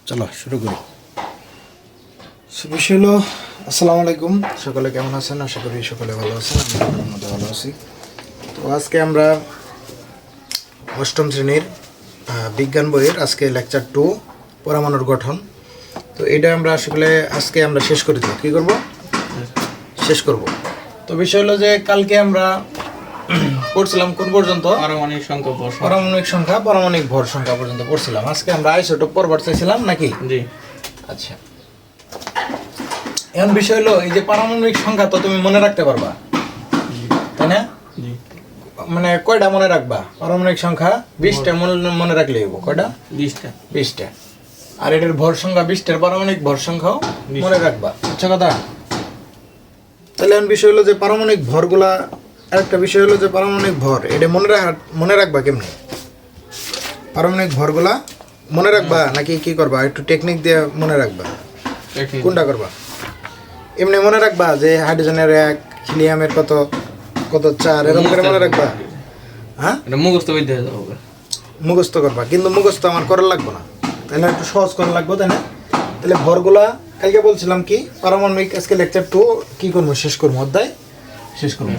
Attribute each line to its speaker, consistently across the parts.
Speaker 1: চলো শুরু করি। বিষয় হলো আসসালামু আলাইকুম, সকলে কেমন আছেন? আশা করি সকলে ভালো আছেন, আমি মতো ভালো আছি। তো আজকে আমরা অষ্টম শ্রেণীর বিজ্ঞান বইয়ের আজকে লেকচার 2 পরমাণুর গঠন। তো এটা আমরা আসলে আজকে আমরা শেষ করে দেব। কী করব? শেষ করব। তো বিষয় হলো যে কালকে আমরা পড়ছিলাম কোন পর্যন্ত?
Speaker 2: পারমাণবিক সংখ্যা,
Speaker 1: পারমাণবিক ভর সংখ্যা পর্যন্ত পড়ছিলাম। আজকে আমরা আইসোটোপ পড়বার চাইছিলাম নাকি?
Speaker 2: জি।
Speaker 1: আচ্ছা, এখন বিষয় হলো এই যে পারমাণবিক সংখ্যা তো তুমি মনে রাখতে পারবা, তাই না?
Speaker 2: জি।
Speaker 1: মানে কয়টা মনে রাখবা? পারমাণবিক সংখ্যা 20টা মনে রাখলে হইব। কয়টা? 20টা। আর এটার ভর সংখ্যা 20টার পারমাণবিক ভর সংখ্যাও মনে রাখবা। আচ্ছা কথা। তাহলে এখন বিষয় হলো যে পারমাণবিক ভরগুলা, আরেকটা বিষয় হলো যে পারমাণবিক ভর এটা মনে রাখবা কেমনে? পারমাণবিক ভরগুলা মনে রাখবা নাকি কি করবা? একটু টেকনিক দিয়ে মনে রাখবা। কোনটা করবা? এমনি মনে রাখবা যে হাইড্রোজেনের 1, হিলিয়ামের কত 4 এরকম করে মনে রাখবা? হ্যাঁ,
Speaker 2: এটা মুখস্থ করতে হবে।
Speaker 1: মুখস্থ করবা, কিন্তু মুখস্থ আমার করার লাগবে না, তাহলে একটু সহজ করা লাগবে, তাই না? তাহলে ভরগুলা কালকে বলছিলাম কি পারমাণবিক, আজকে লেকচার 2 কি করবো? শেষ করবো, অধ্যায় শেষ করবো।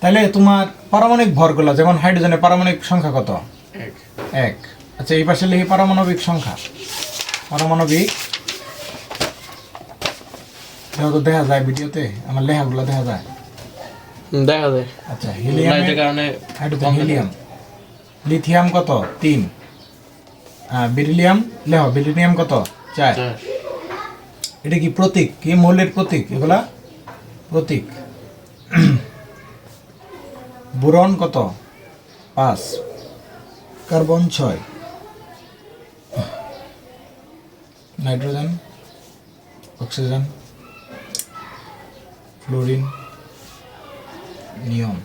Speaker 1: তাহলে তোমার পারমাণবিক ভরগুলা, যেমন হাইড্রোজেনের পারমাণবিক সংখ্যা কত? 1। আচ্ছা, এই পাশে লিখি পারমাণবিক সংখ্যা। পারমাণবিক তো দেখা যায় ভিডিওতে, আমার লেখাগুলো দেখা যায়। আচ্ছা, হিলিয়ামের কারণে হাইড্রোজেন, হিলিয়াম, লিথিয়াম কত? 3। বেরিলিয়াম বেরিলিয়াম কত? 4। এটা কি প্রতীক? কি মৌলের প্রতীক? এগুলা প্রতীক। বোরন কত? 5। Carbon 6। Nitrogen, oxygen, fluorine, neon.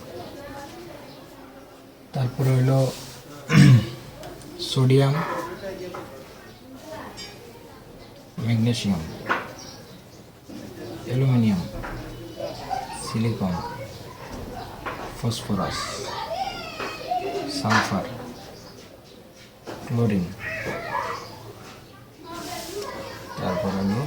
Speaker 1: তারপরে হইল sodium, magnesium, aluminium, silicon, phosphorus, sulphur, chlorine. তারপর হলো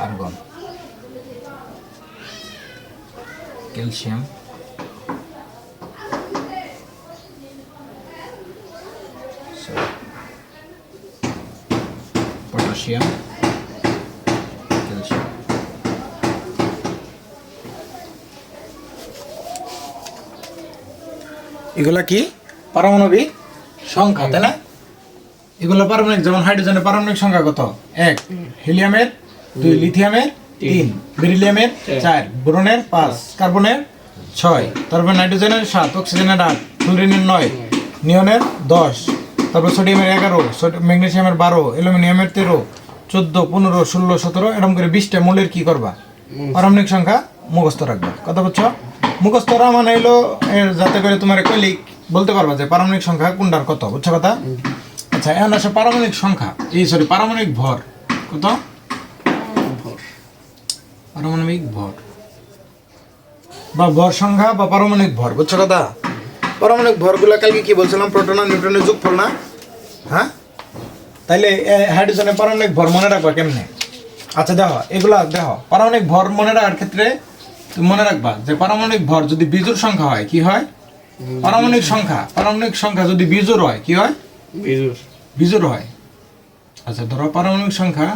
Speaker 1: আর্গন, ক্যালসিয়াম, পটাশিয়াম, ক্যালসিয়াম। এগুলা কি পারমাণবিক সংখ্যা, তাই না? এগুলো পারমাণবিক, যেমন হাইড্রোজেনের পারমাণবিক সংখ্যা কত? 1, হিলিয়ামের 2, লিথিয়ামের 3, বেরিলিয়ামের 4, বোরনের 5, কার্বনের 6, তারপর নাইট্রোজেনের 7, অক্সিজেনের 8, ফ্লোরিনের 9, নিয়নের 10, তারপর সোডিয়ামের 11, ম্যাগনেসিয়ামের 12, অ্যালুমিনিয়ামের 13, 14, 15, 16, 17 এরকম করে 20টা মৌলের কি করবা? পারমাণবিক সংখ্যা মুখস্থ রাখবা। কথা বলছো? মুখস্থ রাখা মানে হইলো যাতে করে তোমার কইলেই বলতে পারবা যে পারমাণবিক সংখ্যা কোনটার কত। বুঝছো কথা? আচ্ছা, এখন আসে পারমাণবিক সংখ্যা, পারমাণবিক ভর কত? পারমাণবিক ভর বা ভর সংখ্যা বা পারমাণবিক ভর। বুঝছো কথা? পারমাণবিক ভরগুলা কালকে কি বলছিলাম? প্রোটন আর নিউট্রনের যোগফল না? হ্যাঁ, তাইলে হাইড্রোজেনের পারমাণবিক ভর মনে রাখবা কেমনে? আচ্ছা দেখো, এগুলা দেখো, পারমাণবিক ভর মনে রাখার ক্ষেত্রে তুমি মনে রাখবা যে পারমাণবিক ভর যদি বিজোড় সংখ্যা হয় কি হয়? পারমাণবিক সংখ্যা যদি বিজোড় হয় কি হয়? বিজোড় হয়। আচ্ছা ধরো পারমাণবিক সংখ্যা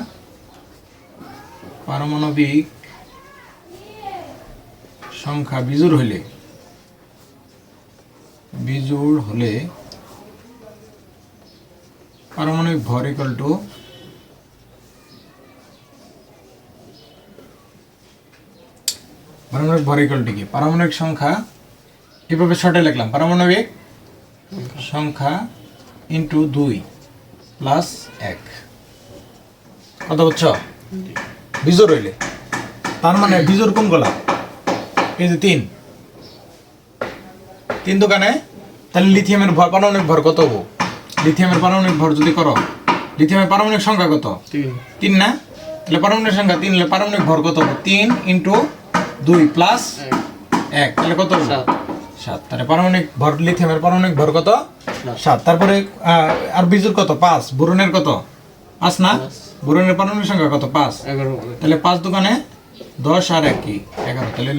Speaker 1: বিজোড় হলে পারমাণবিক ভর ইকুয়াল টু কি? পারমাণবিক সংখ্যা এভাবে শর্টে লিখলাম, পারমাণবিক সংখ্যা ইন্টু 2 প্লাস 1। কথা বুঝছো? বিজোড় হইলে, তার মানে বিজোড় কোনগুলা? এই যে 3 দোকানে, তাহলে লিথিয়ামের পারমাণবিক ভর কত হবো? লিথিয়ামের পারমাণবিক ভর যদি করো, লিথিয়ামের পারমাণবিক সংখ্যা কত? 3 না? তাহলে পারমাণবিক সংখ্যা 3 হলে পারমাণবিক ভর কত হবে? 3 × 2 প্লাস 1, তাহলে কত? 7। তাহলে পারমাণবিক ভর লিথিয়ামের পারমাণবিক ভর কত? 7। তারপরে আর বিজুর কত? 5। বোরনের কত? 5 না? বোরনের পারমাণবিক সংখ্যা কত? 5।
Speaker 2: 11 হবে।
Speaker 1: তাহলে 5 দোকানে 10 আর 1 কি 11। তাহলে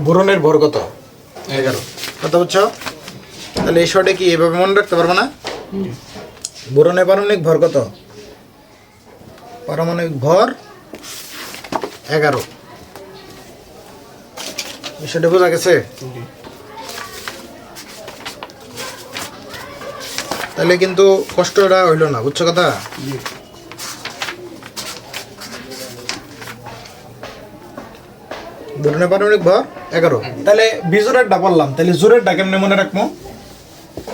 Speaker 1: বোরনের ভর কত? 11। কত বুঝছো? তাহলে এই শর্টে কি এভাবে মনে রাখতে পারবো না? বোরনের পারমাণবিক ভর কত? পারমাণবিক ভর 11। বিষয়টা বোঝা গেছে? তাহলে কিন্তু কষ্টটা হইল না, বুঝছো কথা? বোরনের পারমাণবিক ভর 11। তাহলে বিজুরেরটা বললাম, তাহলে জোরেরটা কেমনে মনে রাখবো?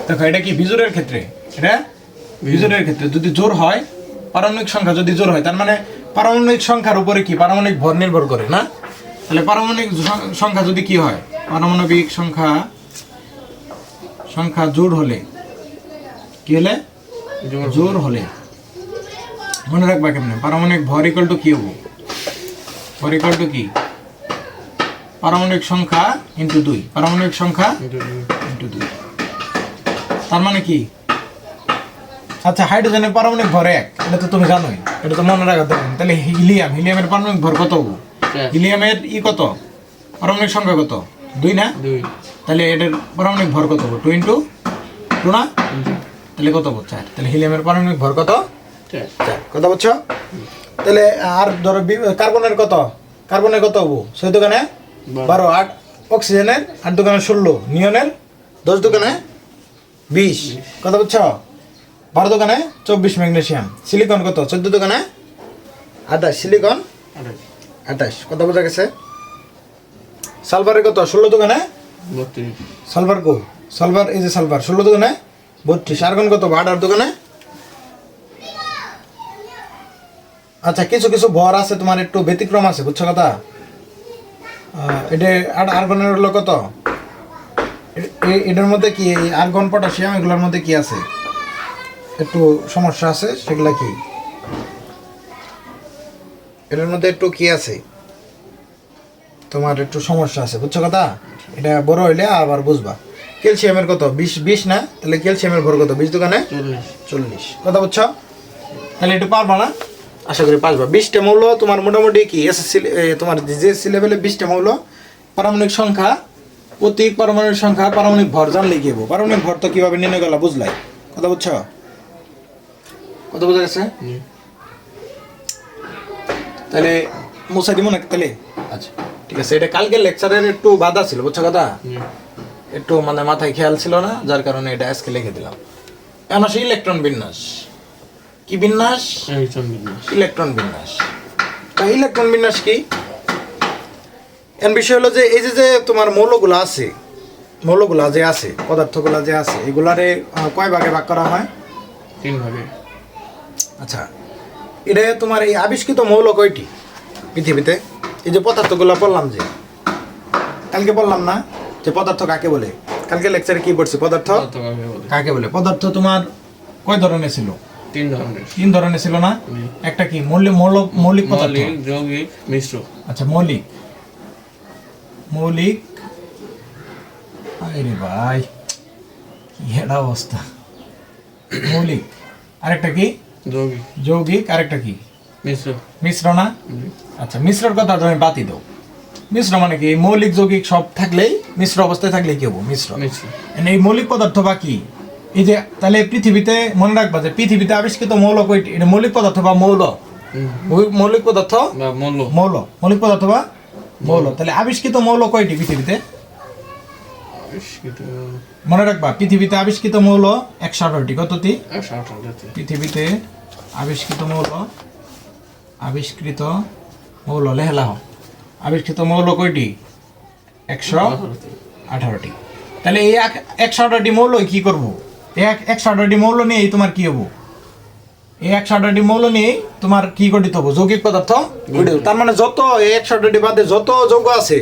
Speaker 1: দেখো এটা কি বিজুরের ক্ষেত্রে, এটা বিজুরের ক্ষেত্রে যদি জোর হয়, পারমাণবিক সংখ্যা যদি জোর হয়, তার মানে পারমাণবিক সংখ্যার উপরে কি পারমাণবিক ভর নির্ভর করে না? তাহলে পারমাণবিক সংখ্যা যদি কি হয়, পারমাণবিক সংখ্যা জোর হলে কি হলে? জোর হলে মনে রাখবা কেমনে? পারমাণবিক ভর ইকুয়াল টু কি হবো? ভর ইকুয়াল টু কি? পারমাণবিক সংখ্যা ইন্টু 2। পারমাণবিক সংখ্যা ইন্টু 2। তার মানে কি? আচ্ছা, হাইড্রোজেনের পারমাণবিক ভর 1, এটা তো তুমি জানোই, এটা তো মনে রাখা দরকার। তাহলে হিলিয়ামের পারমাণবিক ভর কত হবো? হিলিয়ামের কত? পারমাণবিক সংখ্যা কত? 2 না?
Speaker 2: 2।
Speaker 1: তাহলে এটার পারমাণবিক ভর কত হবো? 2 ইন্টু 2 না? তাহলে কত হবো? 4। তাহলে হিলিয়ামের পারমাণবিক ভর কত? 4। কথা বুঝছো? তাহলে আর ধরো কার্বনের কত? কার্বনের কত হবো? 6 দোকানে 12। 8 অক্সিজেনের, 8 দোকানে 16। নিয়নের 10 দোকানে 20। কথা বুঝছো? 12 দোকানে 24 ম্যাগনেসিয়াম। সিলিকন কত? 14 দোকানে 28। সিলিকন 28। কথা বোঝা গেছে? সালফারের কত? 16 দোকানে
Speaker 2: 32।
Speaker 1: সালফার কো? সালফার, এই যে সালফার 16 দোকানে 32। আর্গন কত? 8 দোকানে। আচ্ছা, কিছু কিছু ভর আছে তোমার একটু ব্যতিক্রম আছে, বুঝছো কথা? এটা আর্গনের হলো কত? এটার মধ্যে কি আর্গন, পটাশিয়াম, এগুলোর মধ্যে কি আছে? একটু সমস্যা আছে, সেগুলা কি? এটার মধ্যে একটু কি আছে তোমার? একটু সমস্যা আছে, বুঝছো কথা? এটা বড় হইলে আবার বুঝবা। ক্যালসিয়ামের কত? 20 না? তাহলে ক্যালসিয়ামের ভর কত? 20 দোকানে 40। কথা বুঝছো? তাহলে একটু পারবা না? আশা করি পারবা। 20টা মৌল তোমার মোটামুটি কি এসএসসি, তোমার জিএসসি লেভেলে 20টা মৌল, পারমাণবিক সংখ্যা, প্রতীক, পারমাণবিক সংখ্যা, পারমাণবিক ভর জানলে কি হবো? পারমাণবিক ভর তো কিভাবে নির্ণয় করলা বুঝলাই? কথা বুঝছো? কথা বোঝা গেছে? তাহলে মুছা দিব না তাহলে? আচ্ছা, ঠিক আছে। এটা কালকের লেকচারের একটু বাধা ছিল, বুঝছো কথা? একটু মানে মাথায় খেয়াল ছিল না, যার কারণে এটা আজকে লিখে দিলাম। এখন আসে ইলেকট্রন বিন্যাস। কি বিন্যাস? ইলেকট্রন বিন্যাস। তা ইলেকট্রন বিন্যাস কি? এর বিষয় হলো যে এই যে তোমার মৌলগুলো আছে, মৌলগুলা যে আছে, পদার্থগুলা যে আছে, এগুলারে কয় ভাগে ভাগ করা হয়?
Speaker 2: 3 ভাগে।
Speaker 1: আচ্ছা, এটা তোমার এই আবিষ্কৃত মৌল কয়টি পৃথিবীতে? এই যে পদার্থগুলো বললাম, যে কালকে বললাম না যে পদার্থ কাকে বলে? কালকে লেকচারে কি পড়ছি? পদার্থ কাকে বলে? পদার্থ তোমার কয় ধরনের ছিল?
Speaker 2: 3 ধরনের।
Speaker 1: 3 ধরনের ছিল না? একটা কি মৌলিক পদার্থ,
Speaker 2: যৌগিক, মিশ্র।
Speaker 1: আচ্ছা, মৌলিক। আরে ভাই, কি এটা অবস্থা! মৌলিক। আরেকটা কি? যৌগিক। আরেকটা কি? মিশ্র না? আচ্ছা, মিশ্রর কথা তুমি বাতি দাও। মিশ্র মানে কি? মৌলিক যৌগিক সব থাকলেই, মিশ্র অবস্থায় থাকলে কি হবো? মিশ্র। এই মৌলিক পদার্থ বা কি? এই যে তাহলে পৃথিবীতে মনে রাখবা যে পৃথিবীতে আবিষ্কৃত মৌল কয়টি? এটা মৌলিক পদার্থ বা মৌল? মৌলিক পদার্থ বা মৌল। মৌলিক পদার্থ বা মৌল। তাহলে আবিষ্কৃত মৌল কয়টি পৃথিবীতে? মনে রাখবা, পৃথিবীতে আবিষ্কৃত মৌল 118টি। কতটি?
Speaker 2: 118টি।
Speaker 1: পৃথিবীতে আবিষ্কৃত মৌল লেহলা হয়। আবিষ্কৃত মৌল কয়টি? 118টি। তাহলে এই 118টি মৌল কি করব? এই 118টি মৌল নিয়ে তোমার কি হবো? এই 118টি মৌল নিয়ে তোমার কি গঠিত হবো? যৌগিক পদার্থ গঠিত। তার মানে যত এই 118টি বাদে যত যৌগ আছে,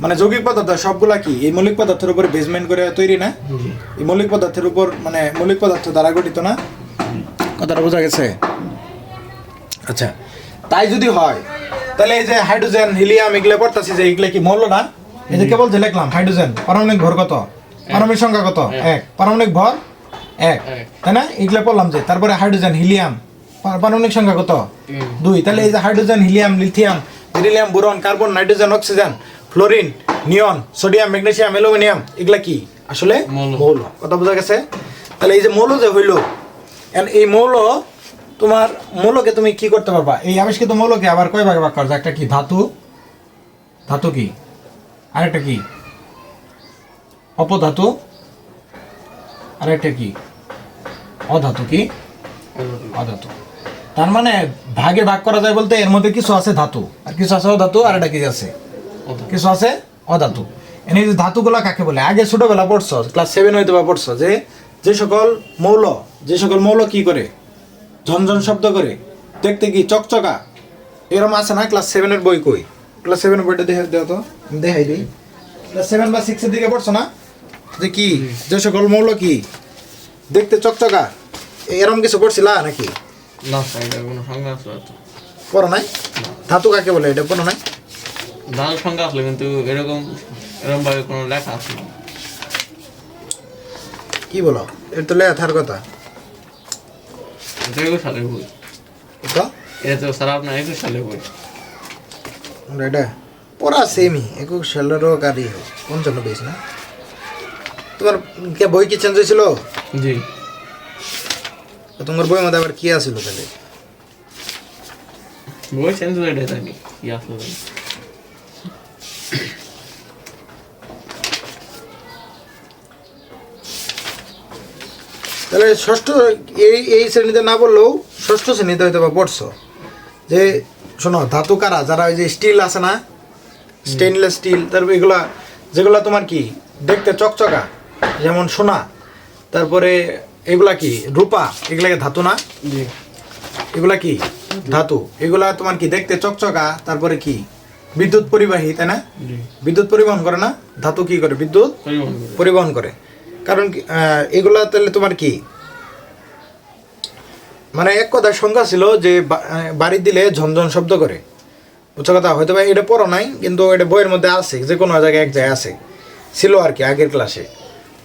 Speaker 1: মানে যৌগিক পদার্থ সবগুলা কি এই মৌলিক পদার্থের উপর বেসমেন্ট করে তৈরি না? এই মৌলিক পদার্থের উপর, মানে মৌলিক পদার্থ দ্বারা গঠিত না? কথাটা বোঝা গেছে? আচ্ছা, তাই যদি হয় তাহলে এই যে হাইড্রোজেন, হিলিয়াম, এগুলো পড়তেছি যে এগুলো কি মৌল না? এই যে কেবল যে লিখলাম হাইড্রোজেন পারমাণবিক ভর কত, পারমাণবিক সংখ্যা কত, 1, পারমাণবিক ভর 1, তাই না? এগুলো বললাম যে তারপরে হাইড্রোজেন হিলিয়াম পারমাণবিক সংখ্যা কত, 2। তাহলে এই যে hydrogen helium lithium beryllium boron carbon nitrogen oxygen fluorine নিয়ন সোডিয়াম ম্যাগনেসিয়াম অ্যালুমিনিয়াম এগুলা কি আসলে মৌল। কথা বোঝা গেছে? তাহলে এই যে মৌল যে হইল, এই মৌল তোমার মৌলকে তুমি কি করতে পারবা, এই আবিষ্কৃত মৌলকে আবার কয় ভাগে ভাগ করা যায়? একটা কি ধাতু, ধাতু কি, আরেকটা কি অপধাতু, আরেকটা কি অধাতু, কি অধাতু। তার মানে ভাগে ভাগ করা যায় বলতে এর মধ্যে কিছু আছে ধাতু আর কিছু আছে অধাতু, আর একটা কি আছে কিছু আছে অধাতু। এনে যে ধাতুগুলা কাকে বলে আগে ছোটবেলা পড়ছো, ক্লাস 7 হয়তো বা পড়ছো, যে সকল মৌল কি করে ঝনঝন শব্দ করে, দেখতে কি চকচকা, এরকম আছে না? ক্লাস 7 এর বই কই? ক্লাস 7 এর বইটা দেখাই দিই। ক্লাস 7 বা 6 এর দিকে পড়ছো না যে কি যে সকল মৌল কি দেখতে চকচকা, এরকম কিছু পড়ছিলা নাকি?
Speaker 2: না স্যার, এটা কোনো সংজ্ঞা আসলে তো
Speaker 1: পড়ো নাই? ধাতু কাকে বলে এটা পড়ো নাই?
Speaker 2: ধাতুর সংজ্ঞা আসলে, কিন্তু এরকম ভাবে কোনো লেখা আছে না।
Speaker 1: কি বলো? এর তো লেখা থার কথা।
Speaker 2: এটা 21 সালের বই।
Speaker 1: তো
Speaker 2: এটা তো স্যার আপনার 21 সালের বই।
Speaker 1: এটা পড়া সেমই 21 সালেরও গাড়ি কোন জন্য বেশ না? তোমার কে বই কি চেঞ্জ হয়েছিল?
Speaker 2: জি।
Speaker 1: তোমার বইয়ের মধ্যে আবার কি আছিল তাহলে?
Speaker 2: বই চেঞ্জ হয়ে যায় নাকি কি আসলে?
Speaker 1: তাহলে ষষ্ঠ এই শ্রেণীতে না বললেও ষষ্ঠ শ্রেণীতে হয়তো বা পড়ছো যে শোনো ধাতু কারা, যারা ওই যে স্টিল আছে না, স্টেনলেস স্টিল, তারপর এগুলা যেগুলা তোমার কি দেখতে চকচকা, যেমন সোনা, তারপরে এগুলা কি রূপা, এগুলাকে ধাতু না?
Speaker 2: জি।
Speaker 1: এগুলা কি ধাতু, এগুলা তোমার কি দেখতে চকচকা, তারপরে কি বিদ্যুৎ পরিবাহী, তাই না?
Speaker 2: জি।
Speaker 1: বিদ্যুৎ পরিবহন করে না? ধাতু কি করে? বিদ্যুৎ পরিবহন করে। কারণ এগুলা তাহলে তোমার কি মানে এক কথায় সংখ্যা ছিল যে বাড়ি দিলে ঝনঝন শব্দ করে, বুঝছো কথা? হয়তো বা এটা পড়ো নাই, কিন্তু এটা বইয়ের মধ্যে আছে, যে কোনো জায়গায় এক জায়গায় আছে, ছিল আর কি আগের ক্লাসে।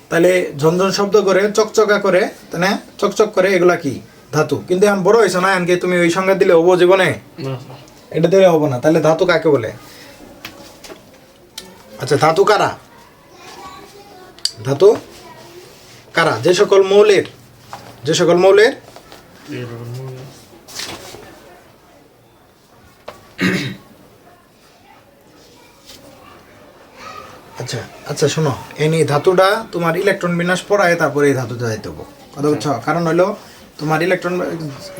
Speaker 1: তাহলে ঝনঝন শব্দ করে, চকচকা করে, তাই না? চকচক করে, এগুলা কি ধাতু। কিন্তু এখন বড় হয়েছে না, এমনকি তুমি ওই সংজ্ঞা দিলে হবো জীবনে? এটা দিলে হবো না। তাহলে ধাতু কাকে বলে? আচ্ছা, ধাতু কারা? ধাতু কারা? যে সকল মৌলের আচ্ছা আচ্ছা শোনো, এই ধাতুটা তোমার ইলেকট্রন বিন্যাস পড়ায়, তারপরে এই ধাতুটা যাইতে হবো। কথা বুঝছো? কারণ হলো তোমার ইলেকট্রন,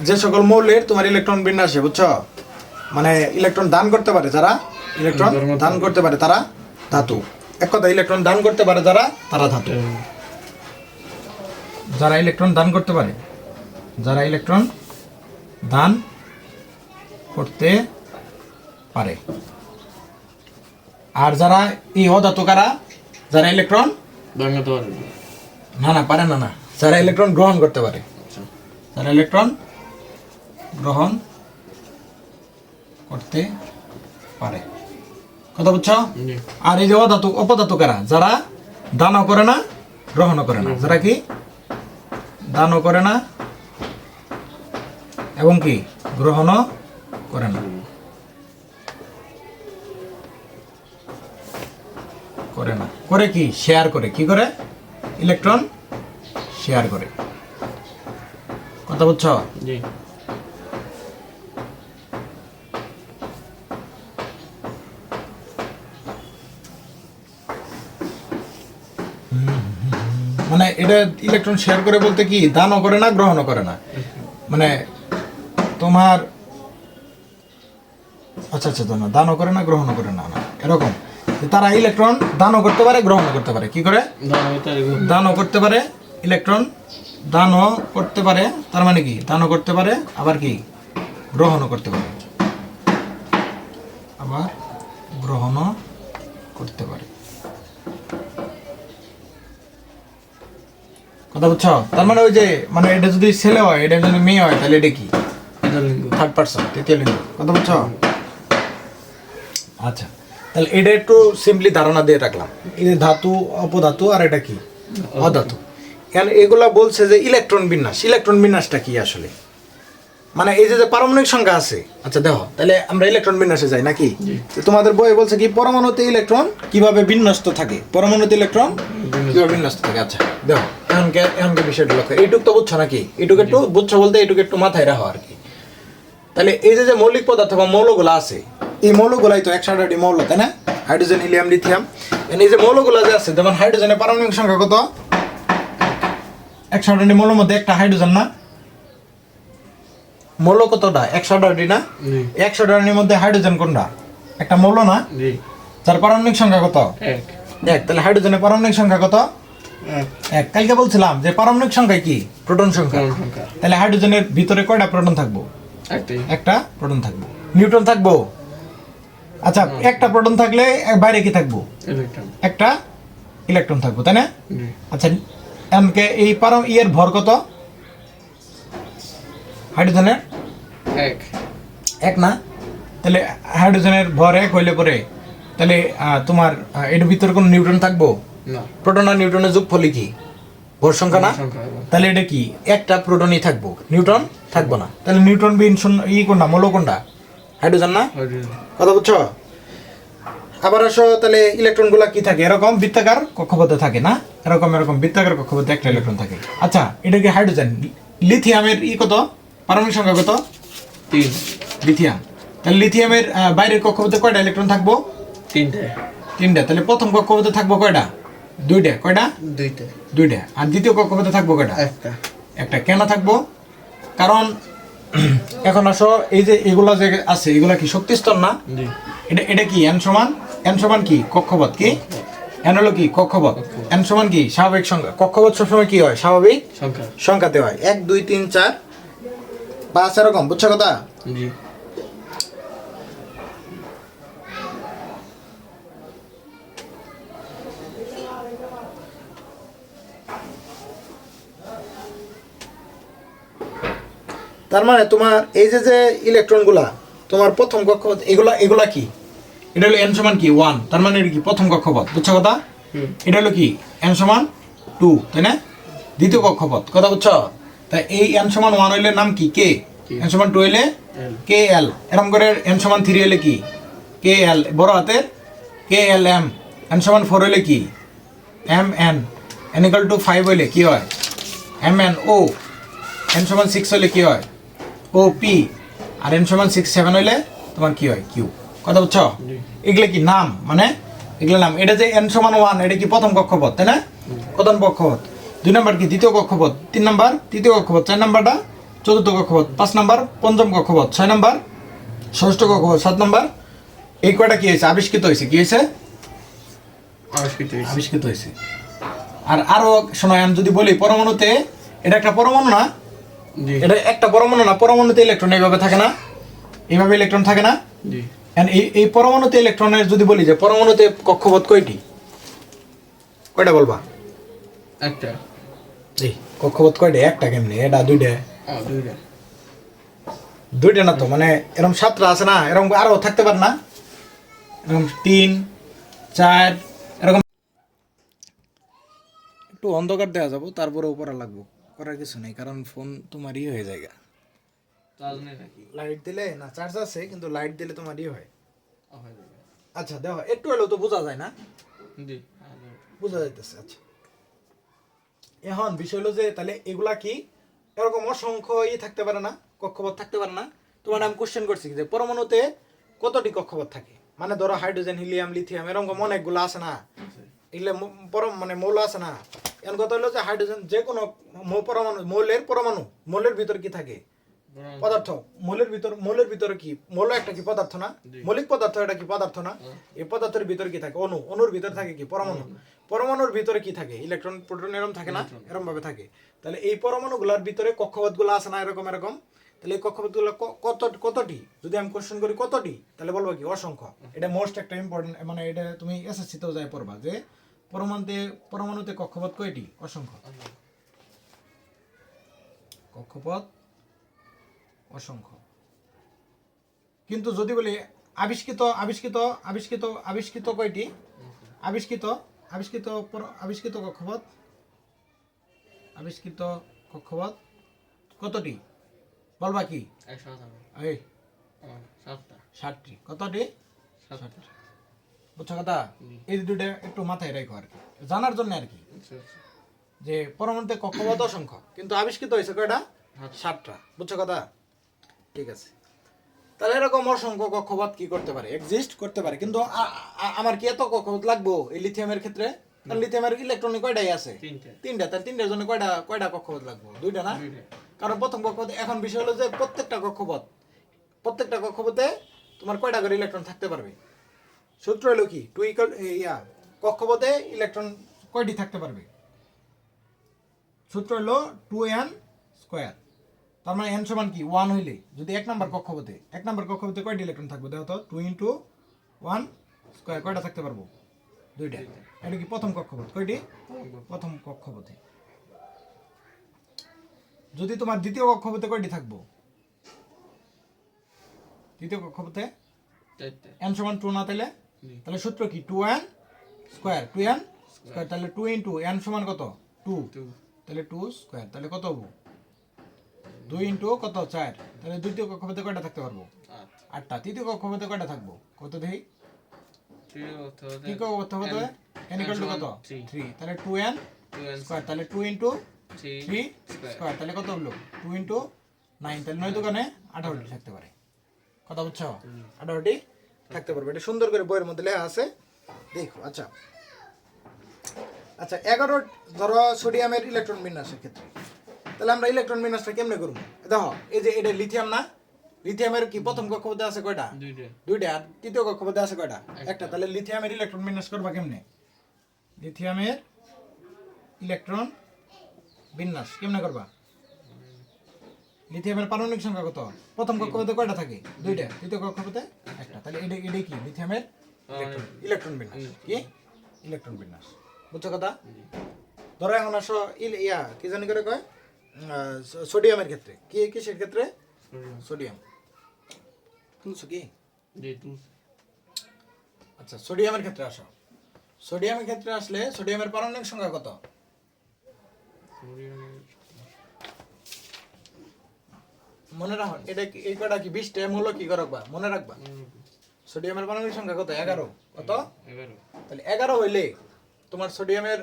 Speaker 1: যে সকল মৌলের তোমার ইলেকট্রন বিন্যাসে, বুঝছো, মানে ইলেকট্রন দান করতে পারে যারা, ইলেকট্রন দান করতে পারে তারা ধাতু। এক কথা, ইলেকট্রন দান করতে পারে যারা, তারা ধাতু। যারা ইলেকট্রন দান করতে পারে, যারা ইলেকট্রন দান করতে পারে, আর যারা এই অধাতু কারা? যারা ইলেকট্রন না পারে না, যারা ইলেকট্রন গ্রহণ করতে পারে, যারা ইলেকট্রন গ্রহণ করতে পারে। কথা বুঝছো? আর এই যে অপধাতু কারা? যারা দানও করে না, গ্রহণও করে না। যারা কি দানও করে না এবং কি গ্রহণও করে না, করে কি শেয়ার করে, কি করে? ইলেকট্রন শেয়ার করে। কথা বুঝছো?
Speaker 2: জি।
Speaker 1: মানে এটা ইলেকট্রন শেয়ার করে বলতে কি দানও করে না, গ্রহণও করে না। মানে তোমার আচ্ছা দানও করে না, গ্রহণও করে না, এরকম তারা ইলেকট্রন দানও করতে পারে, গ্রহণও করতে পারে। কি করে? দানও করতে পারে, ইলেকট্রন দানও করতে পারে। তার মানে কি দানও করতে পারে, আবার কি গ্রহণও করতে পারে, আবার গ্রহণও করতে পারে। কথা বুঝছো? তার মানে ওই যে মানে এটা যদি ছেলে হয়, এটা যদি মেয়ে হয়, তাহলে এটা কি থার্ড পারসন, তৃতীয় লিঙ্গ। কথা বুঝছো? আচ্ছা, তাহলে এটা একটু সিম্পলি ধারণা দিয়ে রাখলাম, এই যে ধাতু, অপধাতু, আর এটা কি অধাতু। কেন এগুলা বলছে যে ইলেকট্রন বিন্যাস, ইলেকট্রন বিন্যাসটা কি আসলে, মানে এই যে যে পারমাণবিক সংখ্যা আছে। আচ্ছা দেখো, তাহলে আমরা ইলেকট্রন বিন্যাসে যাই নাকি? তো তোমাদের বইয়ে বলছে কি পরমাণুতে ইলেকট্রন কিভাবে বিন্যস্ত থাকে, পরমাণুতে ইলেকট্রন কিভাবে বিন্যস্ত থাকে। আচ্ছা দেখো, এমনকে বিষয়টা লক্ষ্য, এইটুক তো বুঝছো নাকি? এইটুকু একটু বুঝছো বলতে এইটুকু একটু মাথায় রাখো আর কি। তাহলে এই যে যে মৌলিক পদার্থ বা মৌলগুলো আছে, এই মৌলগুলাই তো 108টি মৌল, তাই না? Hydrogen, helium, lithium. এই যে মৌলগুলো যে আছে, যেমন হাইড্রোজেনের পারমাণবিক সংখ্যা কত? 108টি মৌলের মধ্যে একটা হাইড্রোজেন না? মৌল কতটা? 108টি না? 108টির মধ্যে হাইড্রোজেন কোনটা? একটা মৌল না? তার পারমাণবিক সংখ্যা কত? 1। তাহলে হাইড্রোজেনের পারমাণবিক সংখ্যা কত? 1। কালকে বলছিলাম যে পারমাণবিক সংখ্যা কি? প্রোটন সংখ্যা। তাহলে হাইড্রোজেনের ভিতরে কয়টা প্রোটন থাকবো? একটা প্রোটন থাকবো। নিউট্রন থাকবো? আচ্ছা, একটা প্রোটন থাকলে বাইরে কি থাকবো? একটা ইলেকট্রন থাকবো, তাই না? আচ্ছা, এমকে এই ইয়ের ভর কত হাইড্রোজেনের? 1 না? তাহলে হাইড্রোজেনের ভর 1 হইলে পরে তাহলে তোমার এর ভিতরে কোনো নিউট্রন থাকবো না? প্রোটন আর নিউট্রনের যোগফল কি? ভর সংখ্যা না? তাহলে এটা কি? একটা প্রোটনই থাকবো, নিউট্রন থাকবো না। তাহলে নিউট্রন বিহীন কোনটা, মৌল কোনটা? হাইড্রোজেন না? কথা বুঝছো? আবার আসো, তাহলে ইলেকট্রন গুলা কি থাকে? এরকম বৃত্তাকার কক্ষপথে থাকে না? এরকম এরকম বৃত্তাকার কক্ষপথে একটা ইলেকট্রন থাকে। আচ্ছা, এটা কি হাইড্রোজেন? লিথিয়ামের কত? পারমাণবিক সংখ্যা কত? 3। লিথিয়াম, তাহলে লিথিয়ামের বাইরের কক্ষপথে কয়টা ইলেকট্রন থাকবো? 3টা। তাহলে প্রথম কক্ষপথে থাকবো কয়টা? 2টা। কয়টা? 2টা। আর দ্বিতীয় কক্ষপথে থাকবো কয়টা? একটা। কেন থাকবো? কারণ এখন আসো, এই যে এগুলা যে আছে, এগুলা কি শক্তি স্তর না? এটা কি n সমান কি? কক্ষপথ। কি n হলো কি? কক্ষপথ। n সমান কি? স্বাভাবিক সংখ্যা। কক্ষপথ সবসময় কি হয়? স্বাভাবিক সংখ্যাতে হয়। 1 2 3 4 5 এরকম। বুঝছো কথা? তার মানে তোমার এই যে যে ইলেকট্রন গুলা তোমার প্রথম কক্ষপথ, এগুলা কি? এটা হলো n সমান কি? 1। তার মানে এটা কি? প্রথম কক্ষপথ। বুঝছো কথা? এটা হলো কি? n সমান 2, তাই না? দ্বিতীয় কক্ষপথ। কথা বুঝছো? তাই এই n সমান 1 হইলে নাম কি? কে। n সমান 2 হইলে কে এল। এরকম করে n সমান 3 হইলে কি? কে এল বড় হাতের, কে এল এম। n সমান 4 হইলে কি? M N. n equal to 5 হইলে কি হয়? M N O. n সমান 6 হইলে কি হয়? O P. আর n সমান 6 7 হইলে তোমার কি হয়? কিউ। কথা বুঝছো? এগুলো কি নাম, মানে এগুলো নাম। এটা যে n সমান 1, এটা কি প্রথম কক্ষপথ, তাই না? প্রথম কক্ষপথ। 2 নাম্বার কি? দ্বিতীয় কক্ষপথ। 3 নাম্বার তৃতীয় কক্ষপথ। 4 নাম্বারটা চতুর্থ কক্ষপথ। 5 নাম্বার পঞ্চম কক্ষপথ। 6 নাম্বার ষষ্ঠ কক্ষপথ। 7 নাম্বার এই কয়টা কি হয়েছে? আবিষ্কৃত হয়েছে। কি হয়েছে? আবিষ্কৃত হয়েছে। আর আরো শোনো, আমি যদি বলি পরমাণুতে, এটা একটা পরমাণু না? এটা একটা পরমাণু না? পরমাণুতে ইলেকট্রন এইভাবে থাকে না? এইভাবে ইলেকট্রন থাকে না? এই পরমাণুতে ইলেকট্রনের যদি বলি যে পরমাণুতে কক্ষপথ কয়টা বলবা?
Speaker 2: একটা।
Speaker 1: এই কক্ষপথ কয়টা? একটা। কেমনে? এটা 2টা। 2টা না তো, মানে এরকম 7টা আছে না? এরকম আরো থাকতে পারে না? এরকম 3 4 এরকম। একটু অন্ধকার দেওয়া যাবো, তারপরে উপরে লাগবো, করার কিছু নেই, কারণ ফোন তোমারই হয়ে যায়। লাইট দিলে না, চার্জ আছে কিন্তু লাইট দিলে তোমারই হয়। আচ্ছা দেখো, একটু হলেও তো বোঝা যায় না? বোঝা যাইতেছে। আচ্ছা, এখন বিষয় হলো যে তাহলে এগুলা কি এরকম অসংখ্য থাকতে পারে না? কক্ষপথ থাকতে পারে না? তোমার আমি কোশ্চেন করছি যে পরমাণুতে কতটি কক্ষপথ থাকে? মানে ধরো হাইড্রোজেন, হিলিয়াম, লিথিয়াম এরকম অনেকগুলো আছে না? এগুলো মানে মৌল আছে না? এখন কথা হলো যে হাইড্রোজেন যে কোনো পরমাণু, মৌলের ভিতর কি থাকে? পদার্থ। মৌলের ভিতরে কি? মৌল একটা কি পদার্থ না? মৌলিক পদার্থ। এটা কি পদার্থ না? এই পদার্থের ভিতরে কি থাকে? অনুর ভিতরে থাকে কি? পরমাণু। পরমাণুর ভিতরে কি থাকে? ইলেকট্রন, প্রোটন এরকম থাকে না? এরকম ভাবে থাকে। তাহলে এই পরমাণুগুলোর ভিতরে কক্ষপথ গুলো আছে না? এরকম এরকম। তাহলে এই কক্ষপথ গুলো কতটি? যদি আমি কোশ্চেন করি কতটি, তাহলে বলবো কি? অসংখ্য। এটা মোস্ট একটা ইম্পর্টেন্ট, মানে এটা তুমি এসএসসি তেও যাই পড়বা যে পরমাণুতে কক্ষপথ কয়টি? অসংখ্য। কক্ষপথ অসংখ্য। কিন্তু যদি বলি আবিষ্কৃত আবিষ্কৃত আবিষ্কৃত আবিষ্কৃত কয়টি? আবিষ্কৃত আবিষ্কৃত আবিষ্কৃত কক্ষপথ, আবিষ্কৃত কক্ষপথ কতটি বলবা কি?
Speaker 2: 157
Speaker 1: এই
Speaker 2: 7টা
Speaker 1: 60টি। কতটি?
Speaker 2: 7টা।
Speaker 1: বুঝছো কথা? এই দুটো একটু মাথায় রাখো আর কি, জানার জন্য আর কি,
Speaker 2: আচ্ছা আচ্ছা।
Speaker 1: যে পরমাণুতে কক্ষপথ অসংখ্য কিন্তু আবিষ্কৃত হয়েছে কয়টা? 7টা। বুঝছো কথা? ঠিক আছে, তাহলে এরকম অসংখ্য কক্ষপথ কি করতে পারে? এক্সিস্ট করতে পারে। কিন্তু আমার কি এত কক্ষপথ লাগবো এই লিথিয়ামের ক্ষেত্রে? কারণ লিথিয়ামের ইলেকট্রন কয়টাই আছে? 3টা। তাহলে 3টার জন্য কয়টা কক্ষপথ লাগবো? 2টা না? কারণ প্রথম কক্ষপথ, এখন বিষয় হলো যে প্রত্যেকটা কক্ষপথে তোমার কয়টা করে ইলেকট্রন থাকতে পারবে? সূত্র হলো কি? কক্ষপথে ইলেকট্রন কয়টি থাকতে পারবে? সূত্র হলো 2n স্কয়ার। তার মানে n সমান কি 1 হইলে, যদি এক নাম্বার কক্ষপথে কয়টি ইলেকট্রন থাকবে? দেখো তো, 2 × 1 স্কয়ার কয়টা থাকতে পারবো? 2টা। এটা কি প্রথম কক্ষপথ? কয়টি? প্রথম কক্ষপথে। যদি তোমার দ্বিতীয় কক্ষপথে কয়টি থাকবো? দ্বিতীয় কক্ষপথে
Speaker 2: 4টা।
Speaker 1: n সমান 2 না? তাহলে সূত্র কি? 2n square, 2n square. তাহলে 2 × n সমান কত? 2।
Speaker 2: 2
Speaker 1: তাহলে 2 স্কয়ার, তাহলে কত হবো? 2 × কত? 4। তাহলে দ্বিতীয় কক্ষপথে কয়টা থাকতে পারবো? 8টা। তৃতীয় কক্ষপথে কয়টা থাকবো? কত দেখি? তৃতীয় কক্ষপথে n = কত? 3। তাহলে 2n স্কয়ার, তাহলে 2 × 3 স্কয়ার, তাহলে কত হলো? 2 × 9। তাহলে 9 দোকানে 18টি থাকতে পারে। কথা বুঝছো? 18টি থাকতে পারবে। এটা সুন্দর করে বইয়ের মধ্যে লেখা আছে, দেখো। আচ্ছা আচ্ছা, 11 ধরো সোডিয়ামের ইলেকট্রন বিন্যাসের ক্ষেত্রে, তাহলে আমরা ইলেকট্রন বিন্যাসটা কেমনে করবো? দেখো, এই যে এটা লিথিয়াম না? লিথিয়ামের কি প্রথম কক্ষপথে আছে কয়টা? 2টা। আর তৃতীয় কক্ষপথে আছে কয়টা? একটা। তাহলে লিথিয়ামের ইলেকট্রন বিন্যাস করবা কেমনে? লিথিয়ামের ইলেকট্রন বিন্যাস কেমনে করবা? লিথিয়ামের পারমাণবিক সংখ্যা কত? প্রথম কক্ষপথে কয়টা থাকে? 2টা। তৃতীয় কক্ষপথে একটা। তাহলে এটা কি? লিথিয়ামের ইলেকট্রন বিন্যাস। কি? ইলেকট্রন বিন্যাস। বুঝছো কথা? ধরো এখন আসো কি জানি করে কয়, সোডিয়ামের ক্ষেত্রে। কিসের ক্ষেত্রে? সোডিয়াম। তুলছো কি? আচ্ছা, সোডিয়ামের ক্ষেত্রে আসো। সোডিয়ামের ক্ষেত্রে আসলে সোডিয়ামের পারমাণবিক সংখ্যা কত? মনে রাখো, এটা এই কয়টা কি 20টা মূল কি করবা? মনে রাখবা। সোডিয়ামের পারমাণবিক সংখ্যা কত? 11। কত? 11। তাহলে 11 হইলে তোমার সোডিয়ামের